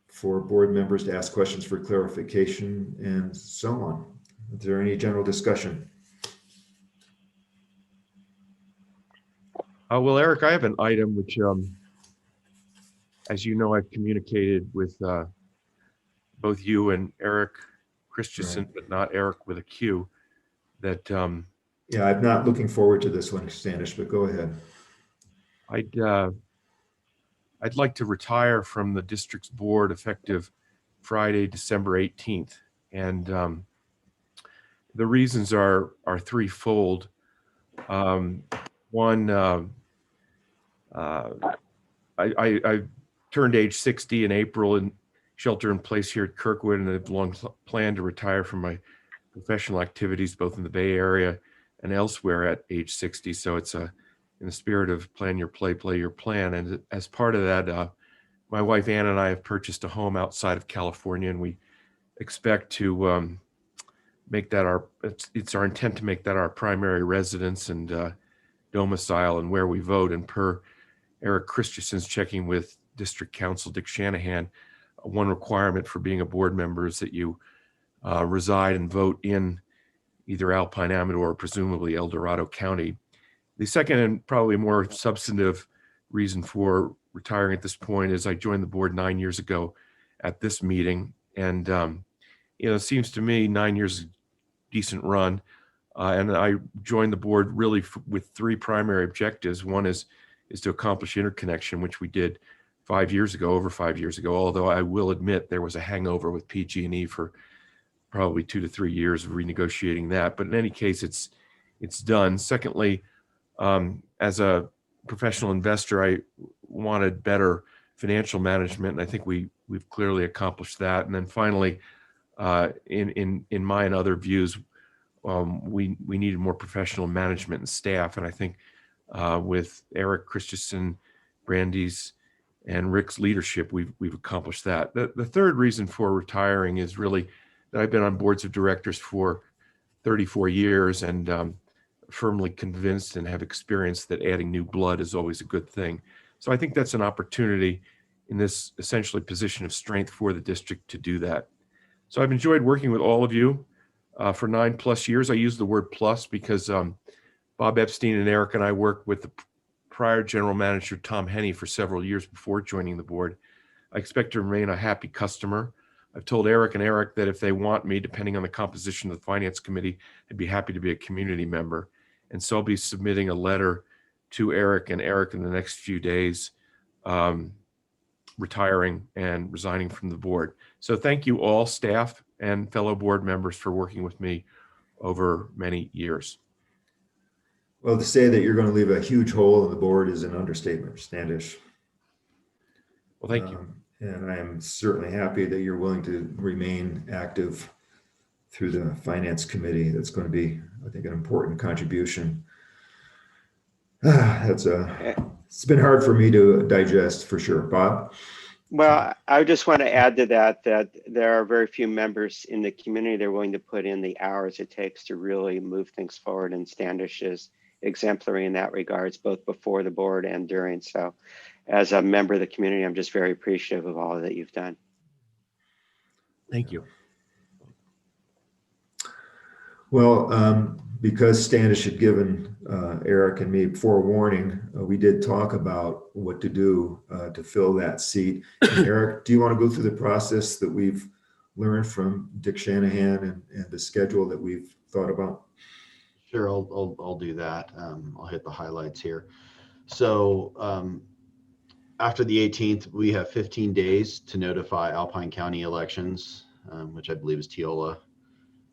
for board members to ask questions for clarification and so on. Is there any general discussion? Well, Eric, I have an item which, as you know, I've communicated with both you and Eric Christensen, Right. but not Eric with a Q, that Yeah, I'm not looking forward to this one, Standish, but go ahead. I'd like to retire from the district's board effective Friday, December 18th. And the reasons are threefold. One, I turned age 60 in April in shelter in place here at Kirkwood, and I've long planned to retire from my professional activities, both in the Bay Area and elsewhere at age 60. So it's in the spirit of plan your play your plan. And as part of that, my wife Ann and I have purchased a home outside of California, and we expect to make that it's our intent to make that our primary residence and domicile and where we vote. And per Eric Christensen's checking with District Council Dick Shanahan, one requirement for being a board member is that you reside and vote in either Alpine, Amador, or presumably El Dorado County. The second and probably more substantive reason for retiring at this point is I joined the board 9 years ago at this meeting. And, it seems to me 9 years is a decent run. And I joined the board really with three primary objectives. One is to accomplish interconnection, which we did over 5 years ago, although I will admit there was a hangover with PG&E for probably 2 to 3 years of renegotiating that. But in any case, it's done. Secondly, as a professional investor, I wanted better financial management, and I think we've clearly accomplished that. And then finally, in my and other views, we needed more professional management and staff. And I think with Eric Christensen, Brandy's, and Rick's leadership, we've accomplished that. The third reason for retiring is really that I've been on boards of directors for 34 years and firmly convinced and have experienced that adding new blood is always a good thing. So I think that's an opportunity in this essentially position of strength for the district to do that. So I've enjoyed working with all of you for 9+ years. I use the word plus because Bob Epstein and Eric and I worked with the prior general manager, Tom Henney, for several years before joining the board. I expect to remain a happy customer. I've told Eric and Eric that if they want me, depending on the composition of the finance committee, I'd be happy to be a community member. And so I'll be submitting a letter to Eric and Eric in the next few days, retiring and resigning from the board. So thank you all, staff and fellow board members, for working with me over many years. Well, to say that you're going to leave a huge hole in the board is an understatement, Standish. Well, thank you. And I am certainly happy that you're willing to remain active through the finance committee. That's going to be, I think, an important contribution. It's been hard for me to digest, for sure. Bob? Well, I just want to add to that there are very few members in the community that are willing to put in the hours it takes to really move things forward, and Standish is exemplary in that regards, both before the board and during. So as a member of the community, I'm just very appreciative of all that you've done. Thank you. Well, because Standish had given Eric and me forewarning, we did talk about what to do to fill that seat. And Eric, do you want to go through the process that we've learned from Dick Shanahan and the schedule that we've thought about? Sure, I'll do that. I'll hit the highlights here. So after the 18th, we have 15 days to notify Alpine County Elections, which I believe is Teola,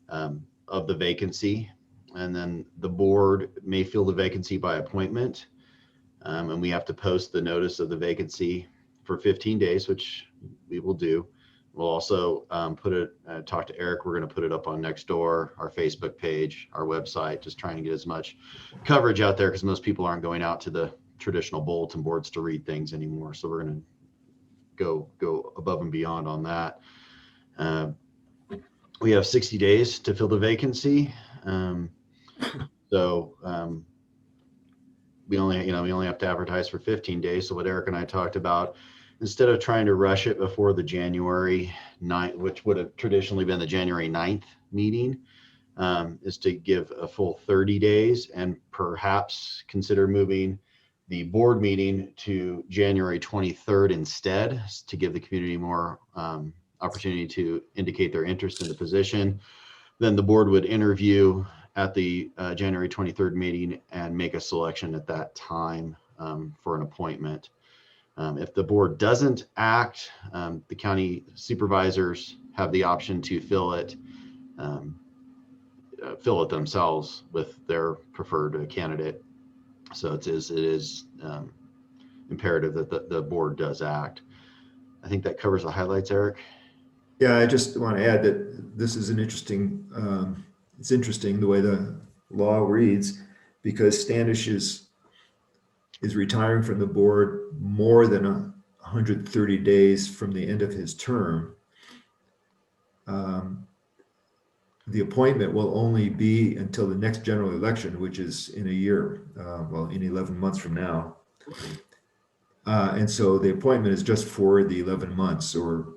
of the vacancy. And then the board may fill the vacancy by appointment. And we have to post the notice of the vacancy for 15 days, which we will do. We'll also talk to Eric. We're going to put it up on Nextdoor, our Facebook page, our website, just trying to get as much coverage out there because most people aren't going out to the traditional bulletin boards to read things anymore. So we're going to go above and beyond on that. We have 60 days to fill the vacancy. We only have to advertise for 15 days. So what Eric and I talked about, instead of trying to rush it before the January 9th, which would have traditionally been the January 9th meeting, is to give a full 30 days and perhaps consider moving the board meeting to January 23rd instead, to give the community more opportunity to indicate their interest in the position. Then the board would interview at the January 23rd meeting and make a selection at that time for an appointment. If the board doesn't act, the county supervisors have the option to fill it themselves with their preferred candidate. So it is imperative that the board does act. I think that covers the highlights, Eric. Yeah, I just want to add that this is an interesting, it's interesting the way the law reads, because Standish is retiring from the board more than 130 days from the end of his term. The appointment will only be until the next general election, which is in a year, in 11 months from now. And so the appointment is just for the 11 months or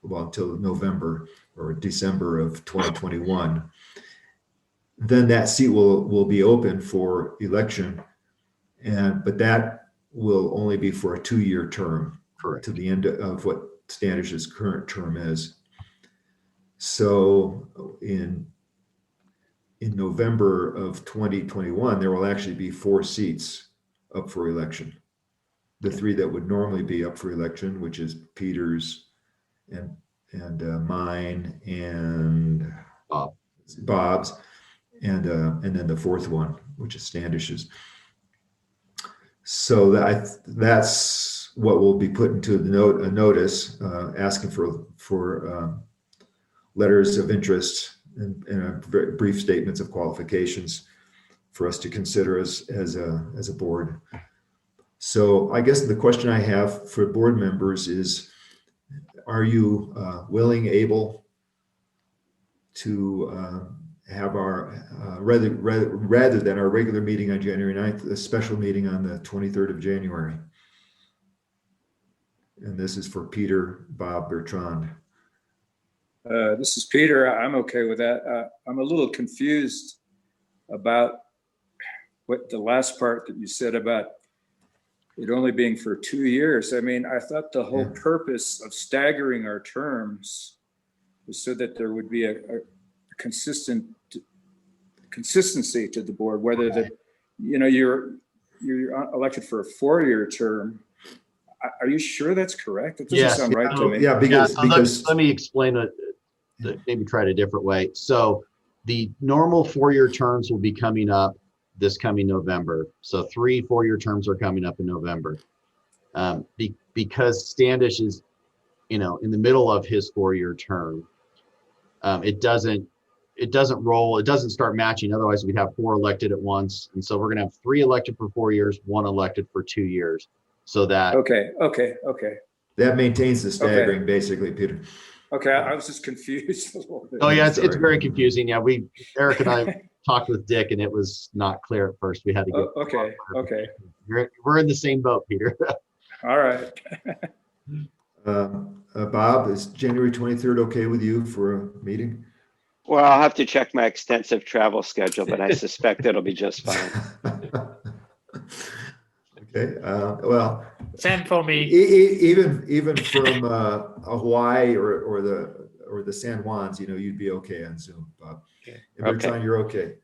until November or December of 2021. Then that seat will be open for election. But that will only be for a 2-year term. Correct. To the end of what Standish's current term is. So in November of 2021, there will actually be 4 seats up for election. The 3 that would normally be up for election, which is Peter's and mine and Bob's, and then the 4th one, which is Standish's. So that's what will be put into a notice asking for letters of interest and brief statements of qualifications for us to consider as a board. So I guess the question I have for board members is, are you willing, able to have our rather than our regular meeting on January 9th, a special meeting on the 23rd of January? And this is for Peter, Bob, Bertrand. This is Peter. I'm okay with that. I'm a little confused about what the last part that you said about it only being for 2 years. I mean, I thought the whole purpose of staggering our terms was so that there would be a consistency to the board, whether you're elected for a 4-year term. Are you sure that's correct? It doesn't sound right to me. Yeah, because let me explain it. Maybe try it a different way. So the normal 4-year terms will be coming up this coming November. So 3 4-year terms are coming up in November. Because Standish is, in the middle of his 4-year term, it doesn't roll. It doesn't start matching. Otherwise, we'd have 4 elected at once. And so we're going to have 3 elected for 4 years, 1 elected for 2 years. So that. Okay. That maintains the staggering, basically, Peter. Okay, I was just confused a little bit. Oh yeah, it's very confusing. Yeah, Eric and I talked with Dick, and it was not clear at first. We had to get. Okay. We're in the same boat, Peter. All right. Bob, is January 23rd okay with you for a meeting? Well, I'll have to check my extensive travel schedule, but I suspect it'll be just fine. Okay. Well, same for me. Even from Hawaii or the San Juans, you'd be okay on Zoom, Bob. Okay. And Bertrand, you're okay.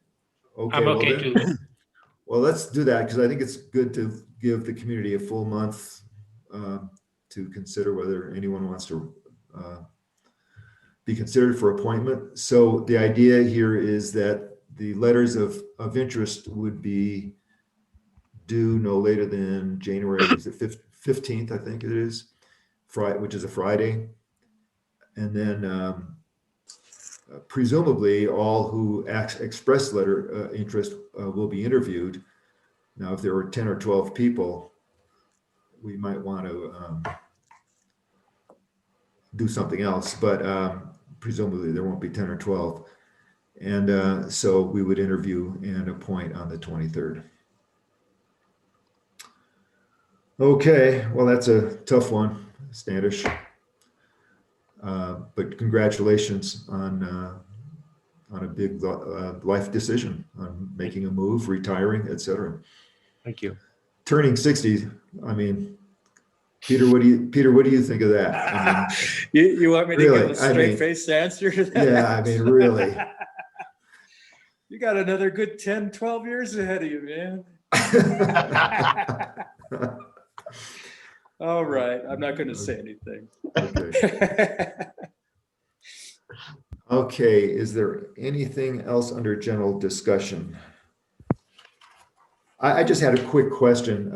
Okay. I'm okay too. Well, let's do that because I think it's good to give the community a full month to consider whether anyone wants to be considered for appointment. So the idea here is that the letters of interest would be due no later than January 15th, I think it is, Friday, which is a Friday. And then presumably all who express letter interest will be interviewed. Now, if there were 10 or 12 people, we might want to do something else, but presumably there won't be 10 or 12. And so we would interview and appoint on the 23rd. Okay, well, that's a tough one, Standish. But congratulations on a big life decision, on making a move, retiring, etc. Thank you. Turning 60, I mean, Peter, what do you think of that? I mean, you want me to really, give a straight-faced answer to that? Yeah, I mean, really. You got another good 10, 12 years ahead of you, man. All right, I'm not going to say anything. Okay. Okay, is there anything else under general discussion? I just had a quick question.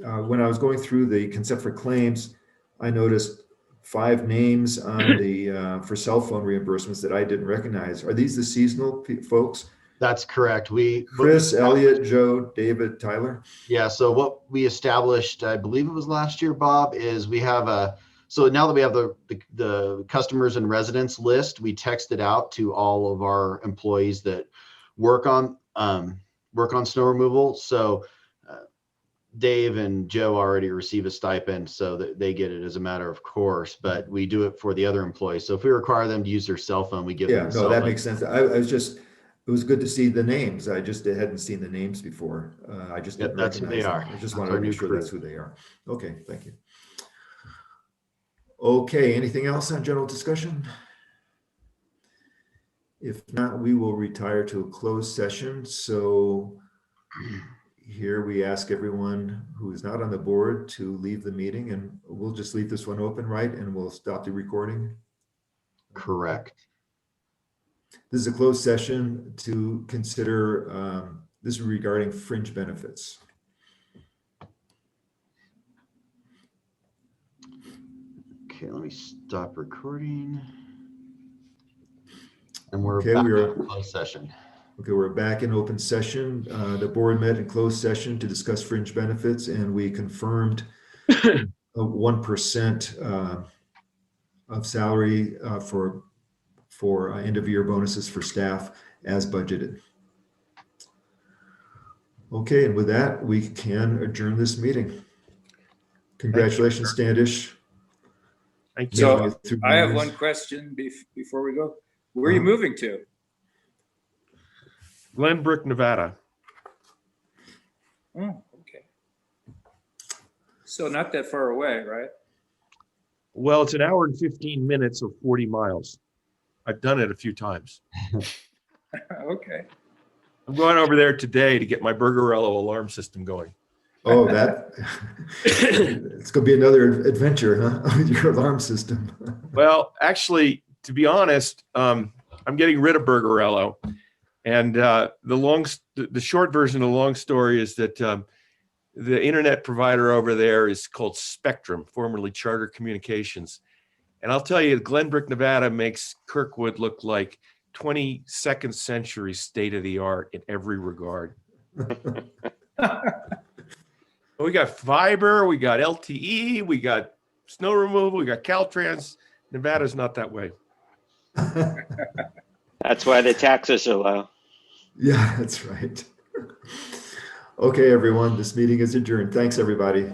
When I was going through the consent for claims, I noticed 5 names on the for cell phone reimbursements that I didn't recognize. Are these the seasonal folks? That's correct. Chris, Elliot, Joe, David, Tyler. Yeah. So what we established, I believe it was last year, Bob, is we have so now that we have the customers and residents list, we text it out to all of our employees that work on snow removal. So Dave and Joe already receive a stipend, so that they get it as a matter of course, but we do it for the other employees. So if we require them to use their cell phone, we give them a cell phone. Yeah, no, that makes sense. I was just, it was good to see the names. I just hadn't seen the names before. I just didn't that's who they are. I just wanted to make sure that's who they are. Okay, thank you. Okay, anything else on general discussion? If not, we will retire to a closed session. So here we ask everyone who is not on the board to leave the meeting, and we'll just leave this one open, right? And we'll stop the recording. Correct. This is a closed session to consider, this is regarding fringe benefits. Okay, let me stop recording. And we're Okay, back we're in closed session. Okay, we're back in open session. The board met in closed session to discuss fringe benefits, and we confirmed 1% of salary for end of year bonuses for staff as budgeted. Okay, and with that, we can adjourn this meeting. Congratulations, Standish. Thank you. So I have one question before we go. Where are you moving to? Glenbrook, Nevada. Oh, okay. So not that far away, right? Well, it's an hour and 15 minutes of 40 miles. I've done it a few times. Okay. I'm going over there today to get my Burgerello alarm system going. Oh, it's going to be another adventure, huh? With your alarm system. Well, actually, to be honest, I'm getting rid of Burgerello. And the short version of the long story is that the internet provider over there is called Spectrum, formerly Charter Communications. And I'll tell you, Glenbrook, Nevada makes Kirkwood look like 22nd century state of the art in every regard. We got fiber, we got LTE, we got snow removal, we got Caltrans. Nevada's not that way. That's why the taxes are low. Yeah, that's right. Okay, everyone, this meeting is adjourned. Thanks, everybody.